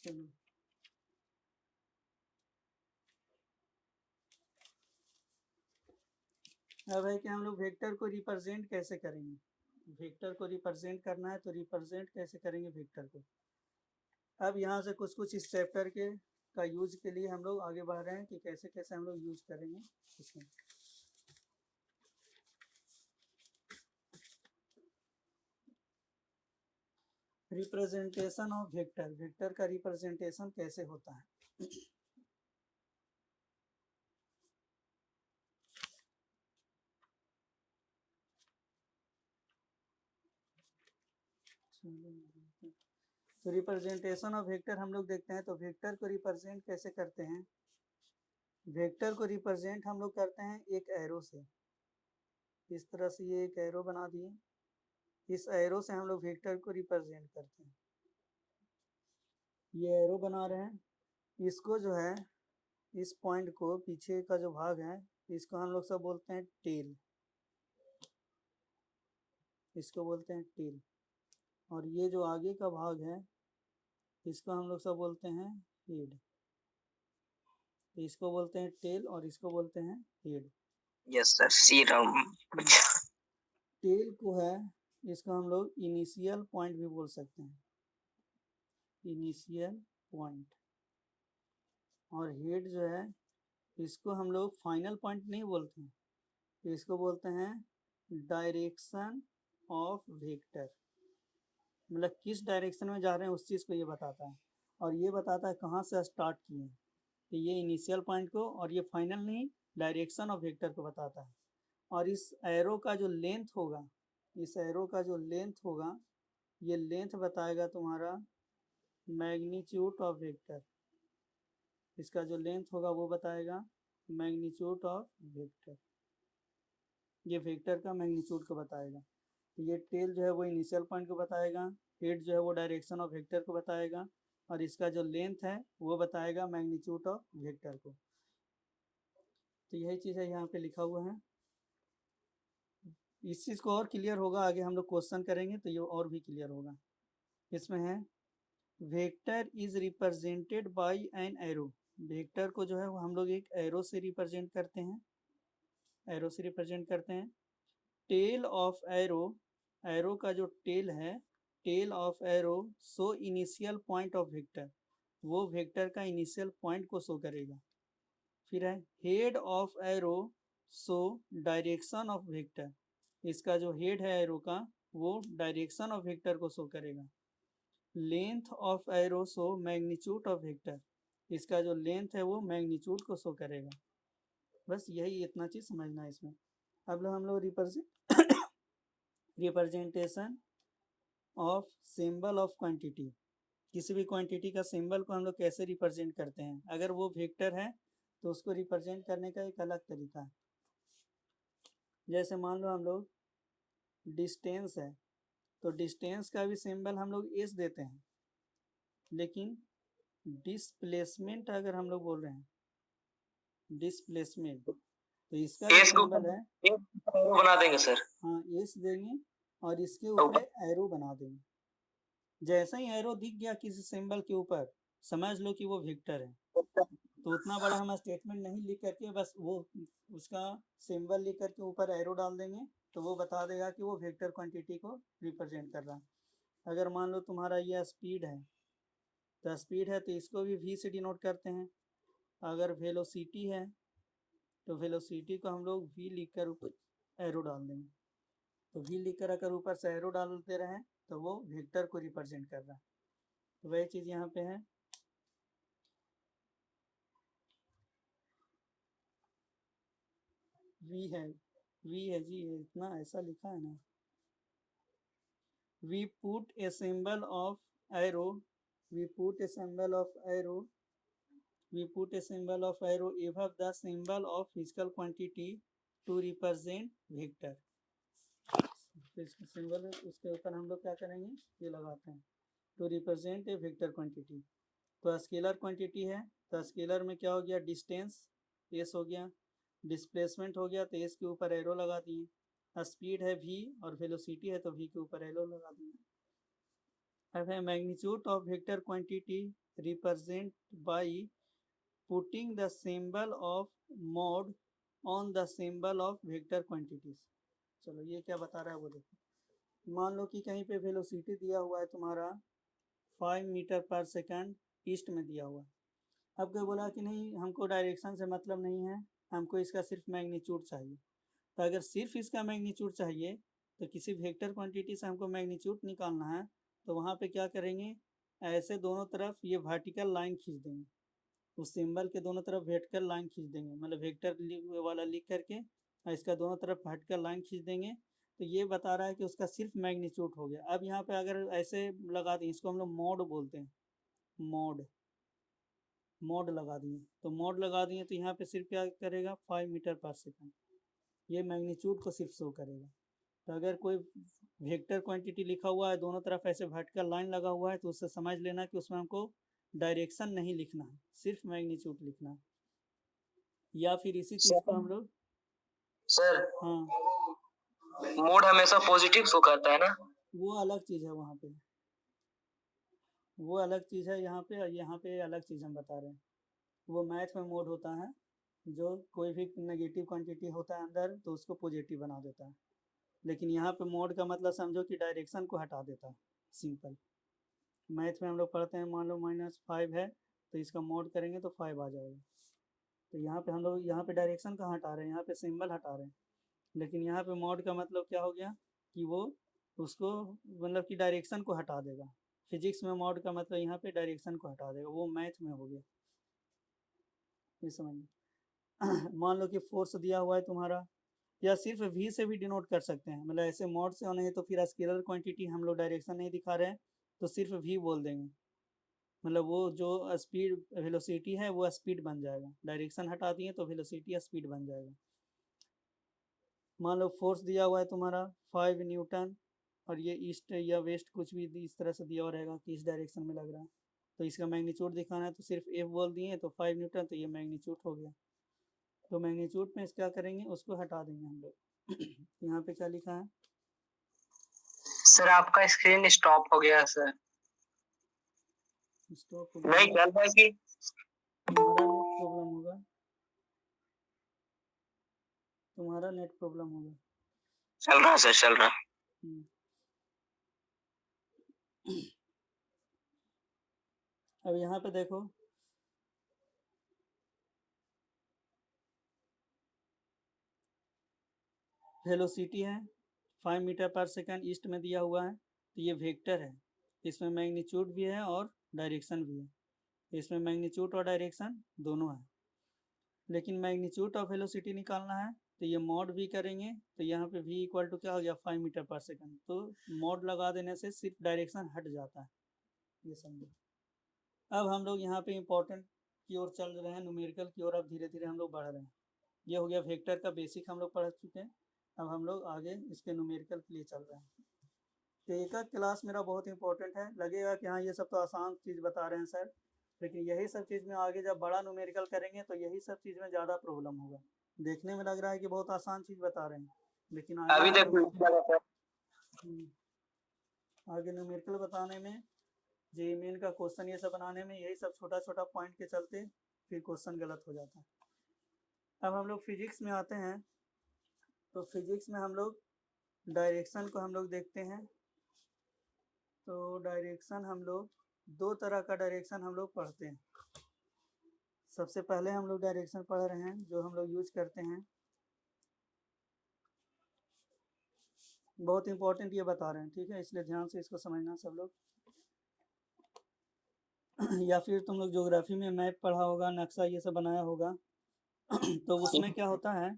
S1: चलो अब है कि हम लोग वेक्टर को रिप्रेजेंट कैसे करेंगे, वेक्टर को रिप्रेजेंट करना है तो रिप्रेजेंट कैसे करेंगे वेक्टर को। अब यहाँ से कुछ कुछ इस चैप्टर के का यूज के लिए हम लोग आगे बढ़ रहे हैं कि कैसे कैसे हम लोग यूज करेंगे इसमें। रिप्रेजेंटेशन ऑफ वेक्टर, वेक्टर का रिप्रेजेंटेशन कैसे होता है। तो रिप्रेजेंटेशन ऑफ वेक्टर हम लोग देखते हैं, तो वेक्टर को रिप्रेजेंट कैसे करते हैं। वेक्टर को रिप्रेजेंट हम लोग करते हैं एक एरो से, इस तरह से ये एक एरो बना दिए, इस एरो से हम लोग वेक्टर को रिप्रेजेंट करते हैं। ये एरो बना रहे हैं, इसको जो है इस पॉइंट को पीछे का जो भाग है इसको हम लोग सब बोलते हैं टेल, इसको बोलते हैं टेल। और ये जो आगे का भाग है इसको हम लोग सब बोलते हैं हेड। तो इसको बोलते हैं टेल और इसको बोलते हैं हेड।
S2: यस सर, सी राम।
S1: टेल को है इसको हम लोग इनिशियल पॉइंट भी बोल सकते हैं, इनिशियल पॉइंट। और हेड जो है इसको हम लोग फाइनल पॉइंट नहीं बोलते हैं, इसको बोलते हैं डायरेक्शन ऑफ वेक्टर, मतलब किस डायरेक्शन में जा रहे हैं उस चीज़ को ये बताता है। और ये बताता है कहाँ से स्टार्ट किए हैं, तो ये इनिशियल पॉइंट को, और ये फाइनल नहीं, डायरेक्शन ऑफ वेक्टर को बताता है। और इस एरो का जो लेंथ होगा, इस एरो का जो लेंथ होगा, ये लेंथ बताएगा तुम्हारा मैग्नीट्यूड ऑफ वेक्टर। इसका जो लेंथ होगा वो बताएगा मैग्नीट्यूड ऑफ वेक्टर, ये वेक्टर का मैग्नीट्यूड को बताएगा। तो ये टेल जो है वो इनिशियल पॉइंट को बताएगा, हेड जो है वो डायरेक्शन ऑफ वेक्टर को बताएगा, और इसका जो लेंथ है वो बताएगा मैग्नीट्यूड ऑफ वेक्टर को। तो यही चीज़ है यहाँ पे लिखा हुआ है। इस चीज़ को और क्लियर होगा, आगे हम लोग क्वेश्चन करेंगे तो ये और भी क्लियर होगा। इसमें है vector is represented by an arrow. Vector को जो है वो हम लोग एक एरो से रिप्रेजेंट करते हैं, एरो से रिप्रेजेंट करते हैं। टेल ऑफ एरो, एरो का जो टेल है, tail of arrow show initial point of vector, वो वेक्टर का इनिशियल पॉइंट को शो करेगा। फिर है head of arrow show direction of vector, इसका जो हेड है एरो का वो डायरेक्शन ऑफ वेक्टर को शो करेगा। Length of arrow show magnitude of vector, इसका जो लेंथ है वो मैग्नीट्यूड को शो करेगा। बस यही इतना चीज़ समझना है इसमें। अब हम लोग representation of symbol of quantity, किसी भी क्वांटिटी का सिंबल को हम लोग कैसे रिप्रेजेंट करते हैं। अगर वो वेक्टर है तो उसको रिप्रेजेंट करने का एक अलग तरीका है। जैसे मान लो हम लोग डिस्टेंस है, तो डिस्टेंस का भी सिंबल हम लोग एस देते हैं, लेकिन डिस्प्लेसमेंट अगर हम लोग बोल रहे हैं डिस्प्लेसमेंट, तो इसका जो
S2: एस को
S1: सिंबल है
S2: बना देंगे सर।
S1: हाँ एस देंगे और इसके ऊपर एरो बना देंगे। जैसा ही एरो दिख गया किसी सिंबल के ऊपर, समझ लो कि वो वेक्टर है। तो उतना बड़ा हम स्टेटमेंट नहीं लिख करके बस वो उसका सिंबल लिख करके ऊपर एरो डाल देंगे, तो वो बता देगा कि वो वेक्टर क्वांटिटी को रिप्रेजेंट कर रहा है। अगर मान लो तुम्हारा ये स्पीड है, तो स्पीड है तो इसको भी v से डिनोट करते हैं। अगर वेलोसिटी है तो वेलोसिटी को हम लोग v लिख कर ऊपर एरो डाल देंगे। तो v लिख कर अगर ऊपर से एरो डालते रहें तो वो वेक्टर को रिप्रेजेंट कर रहा है। तो वही चीज़ यहाँ पे है। v है, v है जी, इतना ऐसा लिखा है ना। we put a symbol of arrow, we put a symbol of arrow, we put a symbol of arrow above the symbol of physical quantity to represent vector। Symbol है उसके ऊपर हम लोग क्या करेंगे, ये लगाते हैं to represent a vector quantity. तो स्केलर क्वांटिटी है तो स्केलर में क्या हो गया, डिस्टेंस एस हो गया, डिस्प्लेसमेंट हो गया तो एस के ऊपर एरो लगा दिए, स्पीड है v और वेलोसिटी है तो v के ऊपर एरो लगा दिए। अब है magnitude of vector quantity represent by putting the symbol of mode on the symbol of vector quantities. चलो ये क्या बता रहा है वो देखो। मान लो कि कहीं पे वेलोसिटी दिया हुआ है तुम्हारा 5 मीटर पर सेकंड ईस्ट में दिया हुआ है। अब कोई बोला कि नहीं हमको डायरेक्शन से मतलब नहीं है, हमको इसका सिर्फ मैग्नीट्यूड चाहिए। तो अगर सिर्फ इसका मैग्नीट्यूड चाहिए तो किसी वेक्टर क्वांटिटी से हमको मैग्नीट्यूड निकालना है, तो वहाँ पे क्या करेंगे, ऐसे दोनों तरफ ये वर्टिकल लाइन खींच देंगे, उस सिंबल के दोनों तरफ वर्टिकल लाइन खींच देंगे, मतलब वेक्टर वाला लिख करके और इसका दोनों तरफ वर्टिकल लाइन खींच देंगे। तो ये बता रहा है कि उसका सिर्फ मैग्नीट्यूड हो गया। अब यहाँ पे अगर ऐसे लगा दें, इसको हम लोग मोड बोलते हैं, मोड, मोड लगा दिए, तो मोड लगा दिए तो यहाँ पे सिर्फ क्या करेगा 5 मीटर पर सेकंड, ये मैग्नीट्यूड को सिर्फ शो करेगा। तो अगर कोई वेक्टर क्वांटिटी लिखा हुआ है, दोनों तरफ ऐसे वर्टिकल लाइन लगा हुआ है, तो उससे समझ लेना कि उसमें हमको डायरेक्शन नहीं लिखना है, सिर्फ मैग्नीट्यूड लिखना है। या फिर इसी चीज को हम लोग
S2: सर
S1: हाँ
S2: मोड हमेशा पॉजिटिव शो करता है ना?
S1: वो अलग चीज है, वहाँ पे वो अलग चीज है, यहाँ पे यहाँ पे अलग चीज हम बता रहे हैं। वो मैथ में मोड होता है, जो कोई भी नेगेटिव क्वांटिटी होता है अंदर तो उसको पॉजिटिव बना देता है। लेकिन यहाँ पे मोड का मतलब समझो कि डायरेक्शन को हटा देता है, सिंपल। मैथ में हम लोग पढ़ते हैं, मान लो -5 है तो इसका मोड करेंगे तो 5 आ जाएगा। तो यहाँ पे हम लोग यहाँ पे डायरेक्शन कहाँ हटा रहे हैं, यहाँ पे सिंबल हटा रहे हैं। लेकिन यहाँ पे मोड का मतलब क्या हो गया कि वो उसको मतलब कि डायरेक्शन को हटा देगा। फिजिक्स में मोड का मतलब यहाँ पे डायरेक्शन को हटा देगा, वो मैथ में हो गया, ये समझ मान लो कि फोर्स दिया हुआ है तुम्हारा, या सिर्फ वी से भी डिनोट कर सकते हैं, मतलब ऐसे मोड से होने है तो फिर स्केलर क्वांटिटी हम लोग डायरेक्शन नहीं दिखा रहे हैं तो सिर्फ वी बोल देंगे, मतलब वो जो स्पीड वेलोसिटी है वो स्पीड बन जाएगा, डायरेक्शन हटा दिए तो वेलोसिटी स्पीड बन जाएगा। मान लो फोर्स दिया हुआ है तुम्हारा 5 न्यूटन, और ये ईस्ट या वेस्ट कुछ भी इस तरह से दिया हुआ रहेगा कि इस डायरेक्शन में लग रहा है, तो इसका मैग्नीट्यूड दिखाना है तो सिर्फ एफ बोल दिए तो 5 न्यूटन, तो ये मैग्नीट्यूड हो गया। तो मैग्नीट्यूड में क्या करेंगे, उसको हटा देंगे हम लोग यहाँ पे क्या लिखा है,
S2: सर आपका स्क्रीन स्टॉप हो गया सर।
S1: स्टॉप हो
S2: नहीं
S1: गया,
S2: चल रहा है कि
S1: तुम्हारा नेट प्रॉब्लम होगा, तुम्हारा नेट प्रॉब्लम होगा।
S2: चल रहा सर, चल रहा।
S1: हम्म। अब यहाँ पे देखो, वेलोसिटी है 5 मीटर पर सेकंड ईस्ट में दिया हुआ है, तो ये वेक्टर है, इसमें मैग्नीट्यूड भी है और डायरेक्शन भी है, इसमें मैग्नीट्यूड और डायरेक्शन दोनों है। लेकिन मैग्नीट्यूड और वेलोसिटी निकालना है तो ये मॉड भी करेंगे, तो यहाँ पे v इक्वल टू क्या हो गया 5 मीटर पर सेकंड, तो मॉड लगा देने से सिर्फ डायरेक्शन हट जाता है, ये समझो। अब हम लोग यहाँ पे इंपॉर्टेंट की ओर चल रहे हैं, न्यूमेरिकल की ओर अब धीरे धीरे हम लोग बढ़ रहे हैं। ये हो गया वेक्टर का बेसिक हम लोग पढ़ चुके हैं, अब हम लोग आगे इसके न्यूमेरिकल के लिए चल रहे हैं। तो एक क्लास मेरा बहुत इंपॉर्टेंट है, लगेगा कि हाँ ये सब तो आसान चीज़ बता रहे हैं सर, लेकिन यही सब चीज़ में आगे जब बड़ा न्यूमेरिकल करेंगे तो यही सब चीज़ में ज़्यादा प्रॉब्लम होगा। देखने में लग रहा है कि बहुत आसान चीज़ बता रहे हैं, लेकिन आगे
S2: अभी तक
S1: आगे न्यूमेरिकल बताने में, जेईई मेन का क्वेश्चन ये सब बनाने में यही सब छोटा छोटा पॉइंट के चलते फिर क्वेश्चन गलत हो जाता है। अब हम लोग फिजिक्स में आते हैं, तो फिजिक्स में हम लोग डायरेक्शन को हम लोग देखते हैं। तो डायरेक्शन हम लोग दो तरह का डायरेक्शन हम लोग पढ़ते हैं। सबसे पहले हम लोग डायरेक्शन पढ़ रहे हैं जो हम लोग यूज करते हैं, बहुत इंपॉर्टेंट ये बता रहे हैं, ठीक है, इसलिए ध्यान से इसको समझना सब लोग या फिर तुम लोग ज्योग्राफी में मैप पढ़ा होगा, नक्शा ये सब बनाया होगा तो उसमें क्या होता है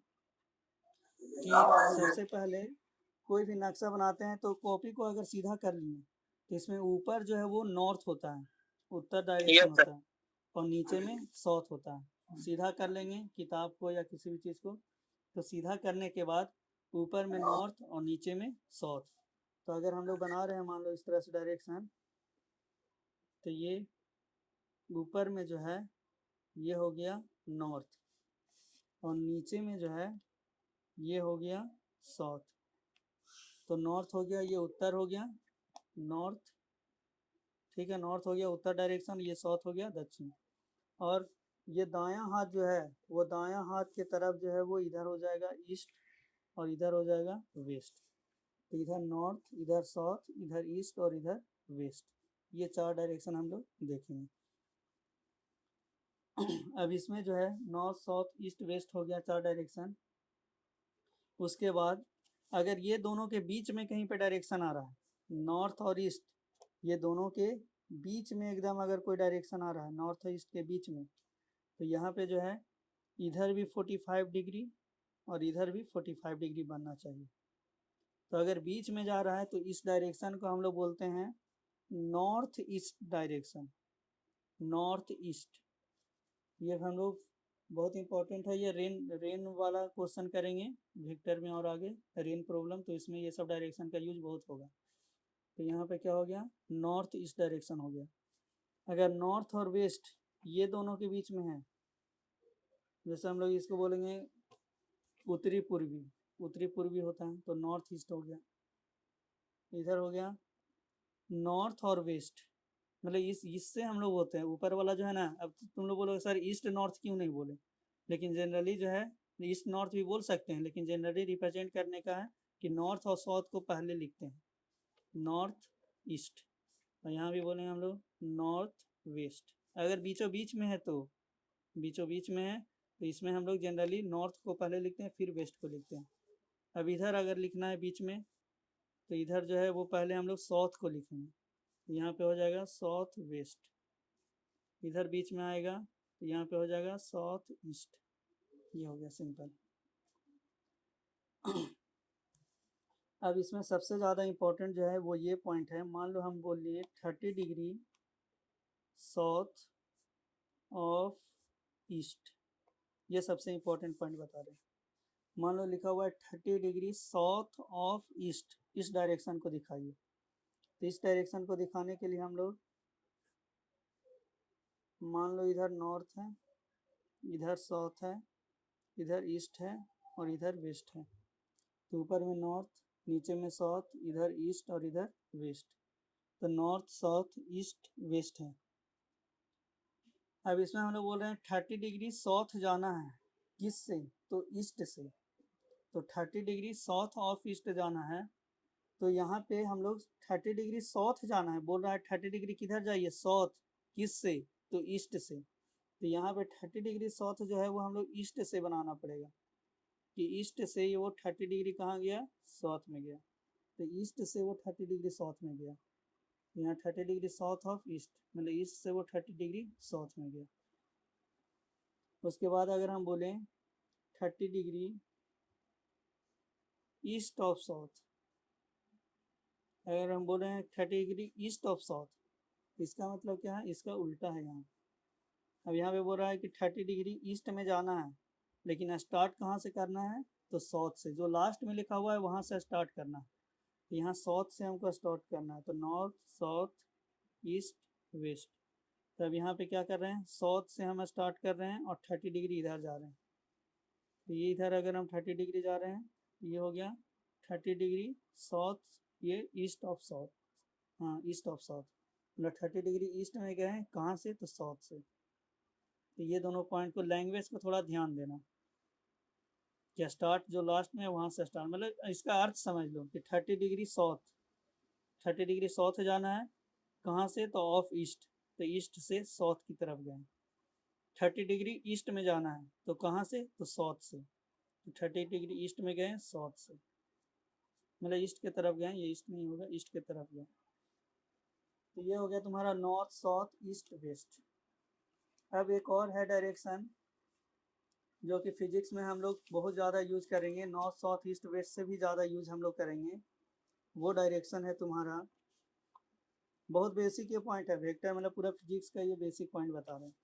S1: कि सबसे पहले कोई भी नक्शा बनाते हैं तो कॉपी को अगर सीधा कर लिए तो इसमें ऊपर जो है वो नॉर्थ होता है, उत्तर डायरेक्शन
S2: यस सर।
S1: होता है, और नीचे में साउथ होता है। सीधा कर लेंगे किताब को या किसी भी चीज़ को, तो सीधा करने के बाद ऊपर में नॉर्थ और नीचे में साउथ। तो अगर हम लोग बना रहे हैं मान लो इस तरह से डायरेक्शन, तो ये ऊपर में जो है ये हो गया नॉर्थ, और नीचे में जो है ये हो गया साउथ। तो नॉर्थ हो गया, ये उत्तर हो गया नॉर्थ, ठीक है, नॉर्थ हो गया उत्तर डायरेक्शन, ये साउथ हो गया दक्षिण। और ये दायां हाथ जो है वो दायां हाथ की तरफ जो है वो इधर हो जाएगा ईस्ट, और इधर हो जाएगा वेस्ट। तो इधर नॉर्थ, इधर साउथ, इधर ईस्ट और इधर वेस्ट, ये चार डायरेक्शन हम लोग देखेंगे। अब इसमें जो है नॉर्थ साउथ ईस्ट वेस्ट हो गया चार डायरेक्शन। उसके बाद अगर ये दोनों के बीच में कहीं पे डायरेक्शन आ रहा है, नॉर्थ और ईस्ट ये दोनों के बीच में एकदम अगर कोई डायरेक्शन आ रहा है नॉर्थ और ईस्ट के बीच में, तो यहाँ पे जो है इधर भी 45 डिग्री और इधर भी 45 डिग्री बनना चाहिए। तो अगर बीच में जा रहा है तो इस डायरेक्शन को हम लोग बोलते हैं north east direction, north east, ये हम लोग बहुत इंपॉर्टेंट है ये। रेन वाला क्वेश्चन करेंगे वेक्टर में और आगे रेन प्रॉब्लम, तो इसमें ये सब डायरेक्शन का यूज बहुत होगा। तो यहाँ पे क्या हो गया, नॉर्थ ईस्ट डायरेक्शन हो गया। अगर नॉर्थ और वेस्ट ये दोनों के बीच में है, जैसे हम लोग इसको बोलेंगे उत्तरी पूर्वी, उत्तरी पूर्वी होता है तो नॉर्थ ईस्ट हो गया। इधर हो गया नॉर्थ और वेस्ट, मतलब इससे हम लोग होते हैं ऊपर वाला जो है ना। अब तुम लोग बोलोगे सर ईस्ट नॉर्थ क्यों नहीं बोले, लेकिन जनरली जो है ईस्ट नॉर्थ भी बोल सकते हैं, लेकिन जनरली रिप्रेजेंट करने का है कि नॉर्थ और साउथ को पहले लिखते हैं, नॉर्थ ईस्ट। और यहाँ भी बोलेंगे हम लोग नॉर्थ वेस्ट। अगर बीचों बीच में है तो बीचों बीच में है तो इसमें हम लोग जनरली नॉर्थ को पहले लिखते हैं फिर वेस्ट को लिखते हैं। अब इधर अगर लिखना है बीच में तो इधर जो है वो पहले हम लोग साउथ को लिखेंगे, यहाँ पे हो जाएगा साउथ वेस्ट। इधर बीच में आएगा तो यहाँ पे हो जाएगा साउथ ईस्ट। ये हो गया सिंपल। अब इसमें सबसे ज़्यादा इम्पोर्टेंट जो है वो ये पॉइंट है, मान लो हम बोलिए 30 डिग्री साउथ ऑफ ईस्ट, ये सबसे इम्पोर्टेंट पॉइंट बता रहे हैं। मान लो लिखा हुआ है 30 डिग्री साउथ ऑफ ईस्ट, इस डायरेक्शन को दिखाइए। तो इस डायरेक्शन को दिखाने के लिए हम लोग मान लो इधर नॉर्थ है, इधर साउथ है, इधर ईस्ट है और इधर वेस्ट है। तो ऊपर में नॉर्थ, नीचे में साउथ, इधर ईस्ट और इधर वेस्ट। तो नॉर्थ साउथ ईस्ट वेस्ट है। अब इसमें हम लोग बोल रहे हैं 30 डिग्री साउथ जाना है, किससे, तो ईस्ट से। तो 30 डिग्री साउथ ऑफ ईस्ट जाना है, तो यहाँ पे हम लोग 30 डिग्री साउथ जाना है, बोल रहा है 30 डिग्री किधर जाइए, साउथ, किससे, तो ईस्ट से। तो यहाँ पे 30 डिग्री साउथ जो है वो हम लोग ईस्ट से बनाना पड़ेगा, कि ईस्ट से वो 30 डिग्री कहाँ गया, साउथ में गया। तो ईस्ट से वो 30 डिग्री साउथ में गया, यहाँ 30 डिग्री साउथ ऑफ ईस्ट, मतलब ईस्ट से वो 30 डिग्री साउथ में गया। उसके बाद अगर हम बोलें 30 डिग्री ईस्ट ऑफ साउथ, अगर हम बोल रहे हैं 30 डिग्री ईस्ट ऑफ साउथ, इसका मतलब क्या है, इसका उल्टा है यहाँ। अब यहाँ पे बोल रहा है कि 30 डिग्री ईस्ट में जाना है, लेकिन स्टार्ट कहाँ से करना है, तो साउथ से, जो लास्ट में लिखा हुआ है वहाँ से स्टार्ट करना है। तो यहाँ साउथ से हमको स्टार्ट करना है, तो नॉर्थ साउथ ईस्ट वेस्ट। तो अब यहाँ पे क्या कर रहे हैं, साउथ से हम स्टार्ट कर रहे हैं और 30 डिग्री इधर जा रहे हैं। तो ये इधर अगर हम 30 डिग्री जा रहे हैं, ये हो गया 30 डिग्री साउथ, ये ईस्ट ऑफ साउथ, हाँ ईस्ट ऑफ साउथ, मतलब 30 डिग्री ईस्ट में गए हैं, कहाँ से, तो साउथ से। तो ये दोनों पॉइंट को, लैंग्वेज को थोड़ा ध्यान देना, कि स्टार्ट जो लास्ट में है वहाँ से स्टार्ट, मतलब इसका अर्थ समझ लो कि 30 डिग्री साउथ, 30 डिग्री साउथ जाना है, कहाँ से, तो ऑफ ईस्ट, तो ईस्ट से साउथ की तरफ गए। 30 डिग्री ईस्ट में जाना है तो कहाँ से, तो साउथ से, तो 30 डिग्री ईस्ट में गए साउथ से, मतलब ईस्ट की तरफ गए, ये ईस्ट नहीं होगा, ईस्ट की तरफ गए। तो ये हो गया तुम्हारा नॉर्थ साउथ ईस्ट वेस्ट। अब एक और है डायरेक्शन जो कि फिजिक्स में हम लोग बहुत ज़्यादा यूज करेंगे, नॉर्थ साउथ ईस्ट वेस्ट से भी ज़्यादा यूज हम लोग करेंगे। वो डायरेक्शन है तुम्हारा, बहुत बेसिक ये पॉइंट है, वेक्टर मतलब पूरा फिजिक्स का ये बेसिक पॉइंट बता रहे हैं।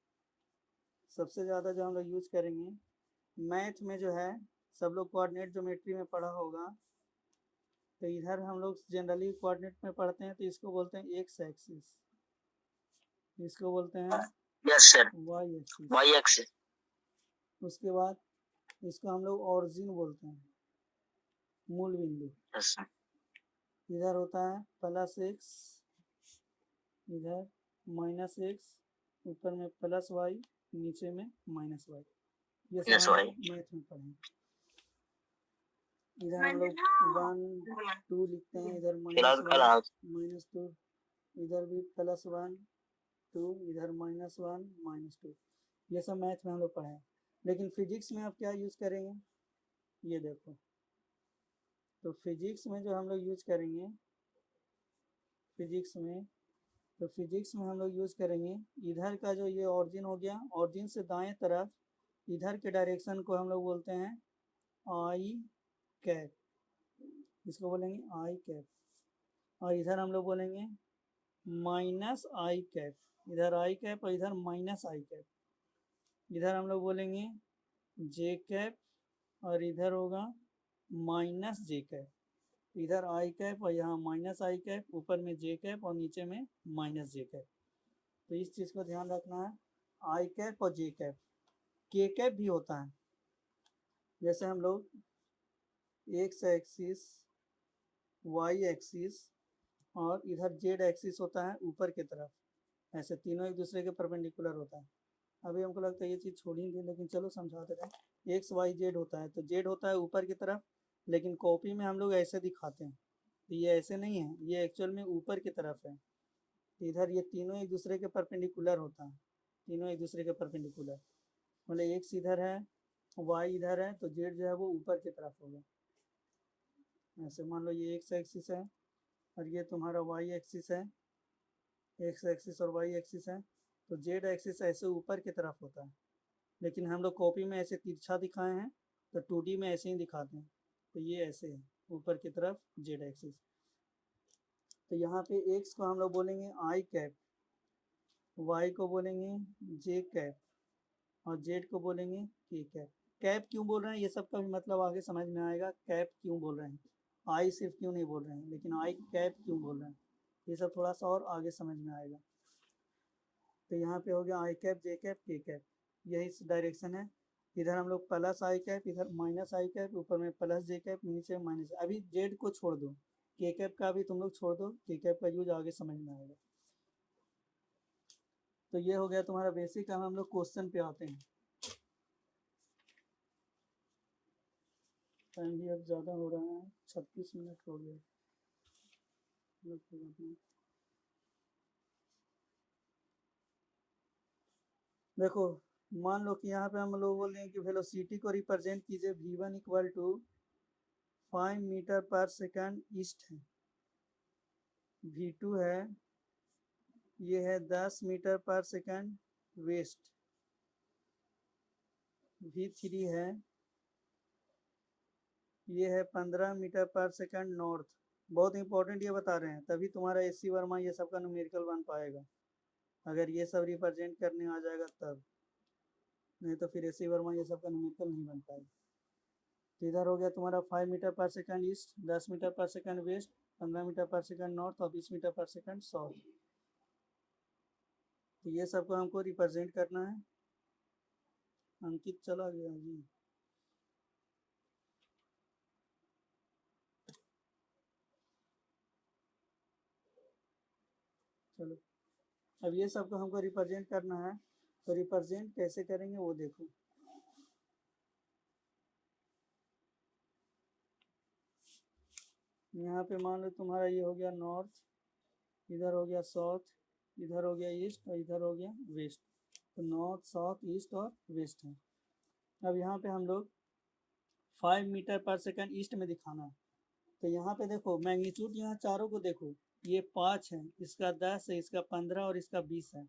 S1: सबसे ज़्यादा जो हम लोग यूज करेंगे मैथ में जो है, सब लोग कोऑर्डिनेट ज्योमेट्री में पढ़ा होगा। तो इधर हम लोग जनरली कोऑर्डिनेट में पढ़ते हैं, तो इसको बोलते हैं एक्स एक्सिस, इसको बोलते हैं
S2: yes sir,
S1: Y axis.
S2: Y axis.
S1: उसके बाद इसको हम लोग ऑरिजिन बोलते हैं, मूल बिंदु।
S2: यस सर,
S1: इधर होता है प्लस एक्स, इधर माइनस एक्स, ऊपर में प्लस वाई, नीचे में माइनस वाई। ये सब
S2: यस
S1: हम
S2: वाई।
S1: लोग मैथ में पढ़े। इधर हम लोग 1 2 लिखते हैं, इधर
S2: फिलहाल कल
S1: -1
S2: आज
S1: -2, इधर भी +1 2, इधर -1 -2। ये सब मैथ में हम लोग पढ़े हैं। लेकिन फिजिक्स में आप क्या यूज करेंगे, ये देखो। तो फिजिक्स में जो हम लोग यूज करेंगे, फिजिक्स में, तो फिजिक्स में हम लोग यूज करेंगे इधर का जो ये ऑरिजिन हो गया, ऑरिजिन से दाएं तरफ इधर के डायरेक्शन को हम लोग बोलते हैं आई कैप, इसको बोलेंगे आई कैप। और इधर हम लोग बोलेंगे माइनस आई कैप, इधर आई कैप और इधर माइनस आई कैप। इधर हम लोग बोलेंगे जे कैप और इधर होगा माइनस जे कैप, इधर आई कैप और यहाँ माइनस आई कैप, ऊपर में जे कैप और नीचे में माइनस जे कैप। तो इस चीज़ को ध्यान रखना है, आई कैप और जे कैप। के कैप भी होता है, जैसे हम लोग एक्स एक्सिस, वाई एक्सिस और इधर जेड एक्सिस होता है ऊपर की तरफ, ऐसे तीनों एक दूसरे के परपेंडिकुलर होता है। अभी हमको लगता है ये चीज़ छोड़ी नहीं थी, लेकिन चलो समझा दे रहे हैं। एक्स वाई जेड होता है, तो जेड होता है ऊपर की तरफ, लेकिन कॉपी में हम लोग ऐसे दिखाते हैं, तो ये ऐसे नहीं है, ये एक्चुअल में ऊपर की तरफ है। इधर ये तीनों एक दूसरे के परपेंडिकुलर होता है, तीनों एक दूसरे के परपेंडिकुलर, मतलब एक्स इधर है, वाई इधर है, तो जेड जो है वो ऊपर की तरफ होगा। ऐसे मान लो ये एक्स एक्सिस है और ये तुम्हारा वाई एक्सिस है, एक्स एक्सिस और वाई एक्सिस है, तो जेड एक्सिस ऐसे ऊपर की तरफ होता है, लेकिन हम लोग कॉपी में ऐसे तिरछा दिखाए हैं, तो 2D में ऐसे ही दिखाते हैं, तो ये ऐसे है ऊपर की तरफ जेड एक्सिस। तो यहाँ पे एक्स को हम लोग बोलेंगे आई कैप, वाई को बोलेंगे जे कैप और जेड को बोलेंगे के कैप। कैप क्यों बोल रहे हैं ये सब का भी मतलब आगे समझ में आएगा, कैप क्यों बोल रहे हैं, आई सिर्फ क्यों नहीं बोल रहे हैं, लेकिन आई कैप क्यों बोल रहे हैं, ये सब थोड़ा सा और आगे समझ में आएगा। तो यहाँ पे हो गया आई कैप, जे कैप, के कैप, यही इस डायरेक्शन है। इधर हम लोग प्लस आई कैप, इधर माइनस आई कैप, ऊपर में प्लस जे कैप, नीचे माइनस। अभी जेड को छोड़ दो, के कैप का भी तुम लोग छोड़ दो, के कैप का यूज आगे समझ में आएगा। तो ये हो गया तुम्हारा बेसिक। अब हम लोग क्वेश्चन पे आते हैं। टाइम भी अब ज़्यादा हो रहा है, 36 मिनट हो गया। देखो, मान लो कि यहाँ पे हम लोग बोल रहे हैं कि वेलोसिटी को रिप्रेजेंट कीजिए, v1 इक्वल टू 5 मीटर पर सेकंड ईस्ट है, v2 है, ये है 10 मीटर पर सेकंड वेस्ट, v3 है, ये है 15 मीटर पर सेकंड नॉर्थ। बहुत इंपॉर्टेंट ये बता रहे हैं, तभी तुम्हारा एससी वर्मा ये सब का न्यूमेरिकल बन पाएगा, अगर ये सब रिप्रेजेंट करने आ जाएगा तब, नहीं तो फिर एससी वर्मा ये सब का न्यूमेरिकल नहीं बन पाएगा। तो इधर हो गया तुम्हारा 5 मीटर पर सेकंड ईस्ट, 10 मीटर पर सेकंड वेस्ट, 15 मीटर पर सेकंड नॉर्थ और 20 मीटर पर सेकंड साउथ। तो ये सबको हमको रिप्रेजेंट करना है। अंकित चला गया जी। चलो, अब ये सबको हमको रिप्रेजेंट करना है, तो रिप्रेजेंट कैसे करेंगे वो देखो। यहाँ पे मान लो तुम्हारा ये हो गया नॉर्थ, इधर हो गया साउथ, इधर हो गया ईस्ट और इधर हो गया वेस्ट। तो नॉर्थ साउथ ईस्ट और वेस्ट है। अब यहाँ पे हम लोग 5 मीटर पर सेकंड ईस्ट में दिखाना है, तो यहाँ पे देखो मैग्नीट्यूड, यहाँ चारों को देखो, ये 5 है, इसका 10 है, इसका 15 और इसका 20 है।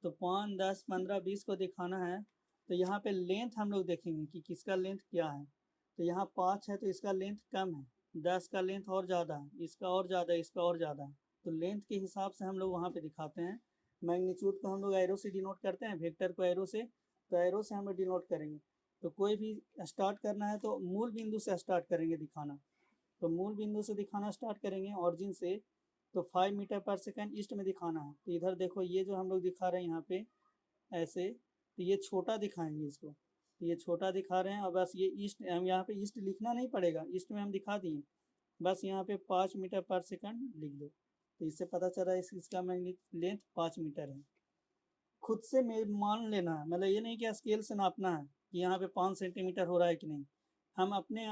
S1: तो 5, 10, 15, 20 को दिखाना है, तो यहाँ पे लेंथ हम लोग देखेंगे कि किसका लेंथ क्या है। तो यहाँ 5 है तो इसका लेंथ कम है, 10 का लेंथ और ज़्यादा है, इसका और ज़्यादा है, इसका और ज़्यादा है। तो लेंथ के हिसाब से हम लोग वहाँ पे दिखाते हैं। मैग्नीट्यूड को हम लोग एरो से डिनोट करते हैं, वेक्टर को एरो से, तो एरो से हम लोग डिनोट करेंगे। तो कोई भी स्टार्ट करना है तो मूल बिंदु से स्टार्ट करेंगे दिखाना, तो मूल बिंदु से दिखाना स्टार्ट करेंगे ऑरिजिन से। तो 5 मीटर पर सेकंड ईस्ट में दिखाना है, तो इधर देखो ये जो हम लोग दिखा रहे हैं यहाँ पे ऐसे, तो ये छोटा दिखाएंगे इसको, तो ये छोटा दिखा रहे हैं, और बस ये ईस्ट, हम यहाँ पे ईस्ट लिखना नहीं पड़ेगा, ईस्ट में हम दिखा दिए, बस यहाँ पे 5 मीटर पर सेकंड लिख दो। तो इससे पता चला इसका मैग्नेट लेंथ 5 मीटर है। खुद से मान लेना है, मतलब ये नहीं कि स्केल से नापना है कि यहाँ पे 5 सेंटीमीटर हो रहा है कि नहीं, हम अपने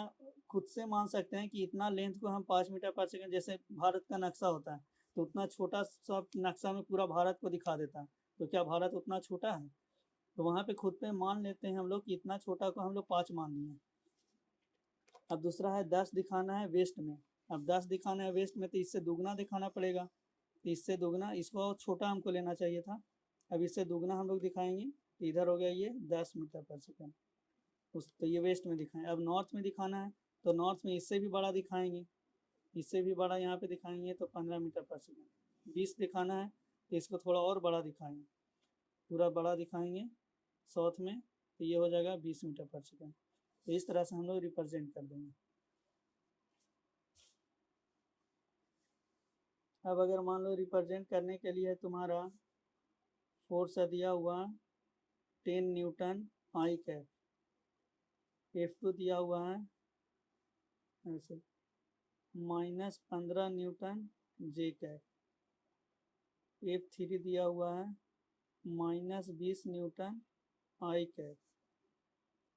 S1: खुद से मान सकते हैं कि इतना लेंथ को हम 5 मीटर पर सेकंड, जैसे भारत का नक्शा होता है तो उतना छोटा सा नक्शा में पूरा भारत को दिखा देता है, तो क्या भारत उतना छोटा है, तो वहाँ पे खुद पे मान लेते हैं हम लोग कि इतना छोटा को हम लोग 5 मान लिए। अब दूसरा है 10 दिखाना है वेस्ट में, अब 10 दिखाना है वेस्ट में तो इससे दुगना दिखाना पड़ेगा, तो इससे दुगना, इसको और छोटा हमको लेना चाहिए था, अब इससे दुगना हम लोग दिखाएंगे, तो इधर हो गया ये 10 मीटर पर सेकंड, उस तो ये वेस्ट में दिखाएं। अब नॉर्थ में दिखाना है, तो नॉर्थ में इससे भी बड़ा दिखाएंगे, इससे भी बड़ा यहाँ पे दिखाएंगे, तो 15 मीटर पर सेकंड। 20 दिखाना है तो इसको थोड़ा और बड़ा दिखाएंगे, पूरा बड़ा दिखाएंगे साउथ में, तो ये हो जाएगा 20 मीटर पर सेकेंड। तो इस तरह से हम लोग रिप्रेजेंट कर देंगे। अब अगर मान लो रिप्रेजेंट करने के लिए तुम्हारा फोर्स दिया हुआ 10 न्यूटन आई कैप, F2 दिया हुआ है ऐसे -15 न्यूटन जे कैप, F3 दिया हुआ है -20 न्यूटन आई कैप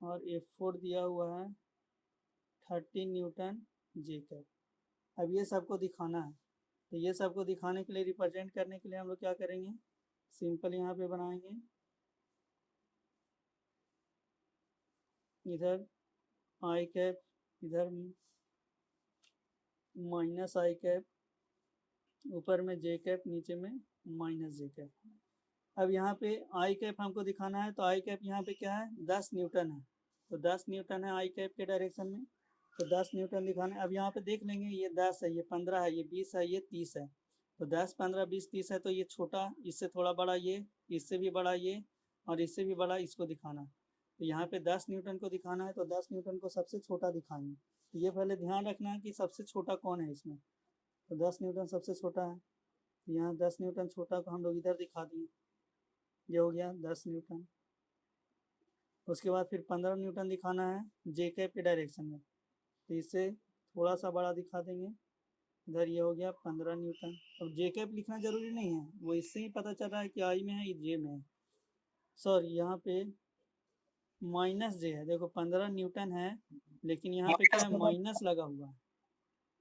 S1: और F4 दिया हुआ है 30 न्यूटन जे कैप। अब ये सबको दिखाना है, तो ये सबको दिखाने के लिए रिप्रेजेंट करने के लिए हम लोग क्या करेंगे, सिंपल यहाँ पे बनाएंगे, इधर आई कैप, इधर माइनस आई कैप, ऊपर में जे कैप, नीचे में माइनस जे कैप। अब यहाँ पे आई कैप हमको दिखाना है, तो आई कैप यहाँ पे क्या है 10 न्यूटन है, तो 10 न्यूटन है आई कैप के डायरेक्शन में, तो 10 न्यूटन दिखाना है। अब यहाँ पे देख लेंगे ये 10 है, ये 15 है, ये 20 है, ये 30 है, तो 10 15 20 30 है, तो ये छोटा, इससे थोड़ा बड़ा ये, इससे भी बड़ा ये और इससे भी बड़ा इसको दिखाना। तो यहाँ पे 10 न्यूटन को दिखाना है, तो 10 न्यूटन को सबसे छोटा दिखाएंगे। तो ये पहले ध्यान रखना है कि सबसे छोटा कौन है इसमें, तो 10 न्यूटन सबसे छोटा है, तो यहाँ 10 न्यूटन छोटा को हम लोग इधर दिखा दिए, ये हो गया 10 न्यूटन। उसके बाद फिर 15 न्यूटन दिखाना है जे कैप के डायरेक्शन में, तो इसे थोड़ा सा बड़ा दिखा देंगे, इधर ये हो गया 15 न्यूटन। अब जे कैप लिखना जरूरी नहीं है, वो इससे ही पता चल रहा है कि आई में है, जे में है, सॉरी यहाँ पे माइनस जे है, देखो 15 न्यूटन है लेकिन यहाँ पे क्या है माइनस लगा हुआ है,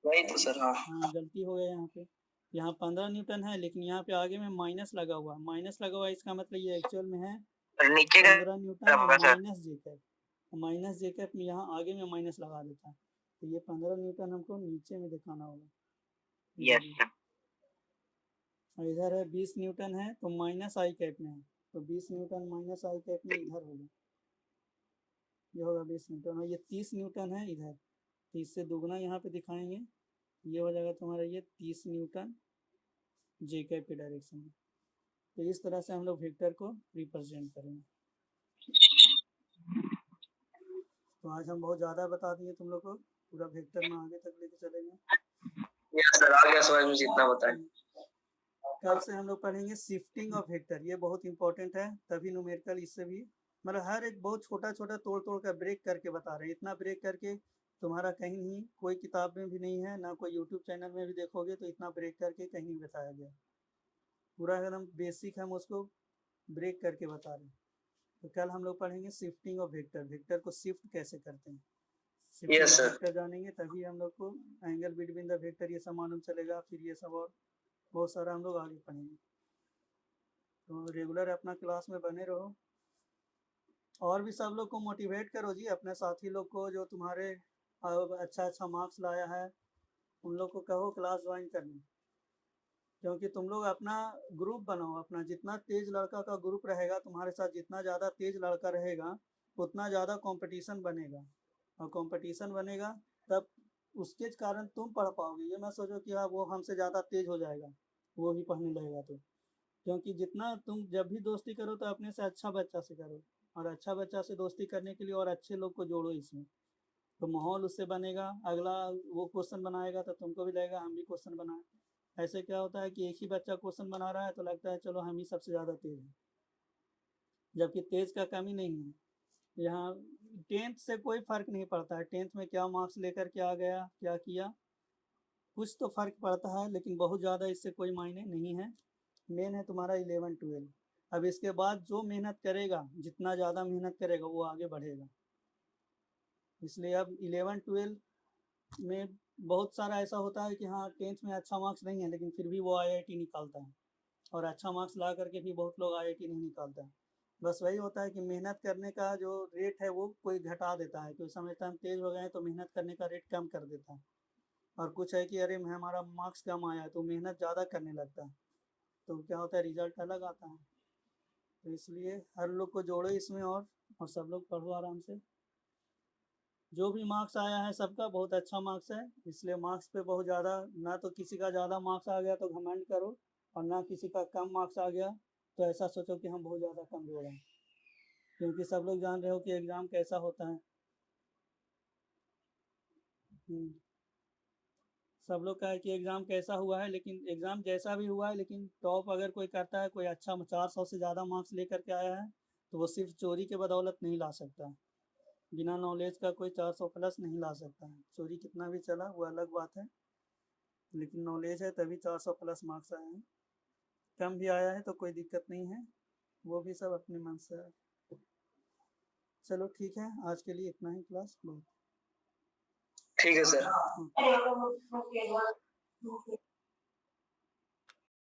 S2: वही तो सर। हाँ
S1: हाँ गलती हो गया यहाँ पे, यहाँ 15 न्यूटन है लेकिन यहाँ पे आगे में माइनस लगा हुआ है, माइनस लगा हुआ है इसका मतलब ये एक्चुअल में है
S2: नीचे का
S1: 15 न्यूटन और माइनस जे कैप, माइनस जे कैप में यहाँ आगे में माइनस लगा देता है, तो ये 15 न्यूटन हमको नीचे में दिखाना होगा।
S2: Yes sir.
S1: और इधर है 20 न्यूटन है तो माइनस आई कैप में है, तो 20 न्यूटन माइनस आई कैप में इधर होगा, ये होगा 20 न्यूटन, और ये 30 न्यूटन है इधर, तो इससे दुगना यहाँ पे दिखाएंगे, ये हो जाएगा तुम्हारा ये 30 न्यूटन जे कैप के डायरेक्शन में। तो इस तरह से हम लोग वेक्टर को रिप्रेजेंट करेंगे। तो आज हम बहुत ज़्यादा बता दिए तुम लोग को, पूरा वेक्टर में आगे तक लेके चलेंगे।
S2: यस सर, आ गया समझ में जितना बताएं।
S1: कल से हम लोग पढ़ेंगे शिफ्टिंग ऑफ वेक्टर, ये बहुत इंपॉर्टेंट है, तभी न्यूमेरिकल इससे भी मतलब हर एक बहुत छोटा छोटा तोड़ तोड़ कर ब्रेक करके बता रहे हैं, इतना ब्रेक करके तुम्हारा कहीं नहीं, कोई किताब में भी नहीं है, ना कोई यूट्यूब चैनल में भी देखोगे तो इतना ब्रेक करके कहीं नहीं बताया गया, पूरा एकदम बेसिक हम उसको ब्रेक करके बता रहे हैं। तो कल हम लोग पढ़ेंगे शिफ्टिंग ऑफ वेक्टर, वेक्टर को शिफ्ट कैसे करते हैं, shifting
S2: yes
S1: of
S2: sir.
S1: Vector जानेंगे तभी हम लोग को एंगल बिटवीन द वेक्टर ये सब मालूम चलेगा, फिर ये सब और बहुत सारा हम लोग आगे पढ़ेंगे। तो रेगुलर अपना क्लास में बने रहो, और भी सब लोग को मोटिवेट करो जी, अपने साथी लोग को जो तुम्हारे अच्छा अच्छा मार्क्स लाया है उन लोग को कहो क्लास ज्वाइन करने, क्योंकि तुम लोग अपना ग्रुप बनाओ, अपना जितना तेज लड़का का ग्रुप रहेगा तुम्हारे साथ, जितना ज़्यादा तेज लड़का रहेगा उतना ज़्यादा कंपटीशन बनेगा, और कंपटीशन बनेगा तब उसके कारण तुम पढ़ पाओगे, ये मत सोचो कि हाँ वो हमसे ज़्यादा तेज हो जाएगा वो भी पढ़ने लगेगा, तो क्योंकि जितना तुम जब भी दोस्ती करो तो अपने से अच्छा बच्चा से करो, और अच्छा बच्चा से दोस्ती करने के लिए और अच्छे लोग को जोड़ो इसमें, तो माहौल उससे बनेगा, अगला वो क्वेश्चन बनाएगा तो तुमको भी लगेगा हम भी क्वेश्चन बनाए। ऐसे क्या होता है कि एक ही बच्चा क्वेश्चन बना रहा है तो लगता है चलो हम ही सबसे ज़्यादा तेज हैं, जबकि तेज का कमी नहीं है। यहाँ टेंथ से कोई फ़र्क नहीं पड़ता है, टेंथ में क्या मार्क्स लेकर के आ गया क्या किया, कुछ तो फ़र्क पड़ता है लेकिन बहुत ज़्यादा इससे कोई मायने नहीं है। मेन है तुम्हारा 11 12, अब इसके बाद जो मेहनत करेगा, जितना ज़्यादा मेहनत करेगा वो आगे बढ़ेगा, इसलिए अब 11 12 में बहुत सारा ऐसा होता है कि हाँ टेंथ में अच्छा मार्क्स नहीं है लेकिन फिर भी वो आईआईटी निकालता है, और अच्छा मार्क्स ला करके भी बहुत लोग आईआईटी नहीं निकालता है। बस वही होता है कि मेहनत करने का जो रेट है वो कोई घटा देता है, कोई समझता है हम तेज़ हो गए हैं तो मेहनत करने का रेट कम कर देता है, और कुछ है कि अरे हमारा मार्क्स कम आया तो मेहनत ज़्यादा करने लगता है, तो क्या होता है रिजल्ट अलग आता है। तो इसलिए हर लोग को जोड़ो इसमें, और सब लोग पढ़ो आराम से, जो भी मार्क्स आया है सबका बहुत अच्छा मार्क्स है, इसलिए मार्क्स पे बहुत ज़्यादा ना, तो किसी का ज़्यादा मार्क्स आ गया तो घमंड करो, और ना किसी का कम मार्क्स आ गया तो ऐसा सोचो कि हम बहुत ज़्यादा कमज़ोर हैं। क्योंकि सब लोग जान रहे हो कि एग्ज़ाम कैसा होता है। सब लोग का है कि एग्ज़ाम कैसा हुआ है, लेकिन एग्ज़ाम जैसा भी हुआ है, लेकिन टॉप अगर कोई करता है, कोई अच्छा 400 से ज़्यादा मार्क्स लेकर के आया है, तो वो सिर्फ चोरी के बदौलत नहीं ला सकता है। बिना नॉलेज का कोई 400 प्लस नहीं ला सकता है। चोरी कितना भी चला वो अलग बात है, लेकिन नॉलेज है तभी 400 प्लस मार्क्स आए हैं। कम भी आया है तो कोई दिक्कत नहीं है, वो भी सब अपने मन से है। चलो ठीक है, आज के लिए इतना ही क्लास बहुत।
S2: ठीक है सर।
S1: हाँ।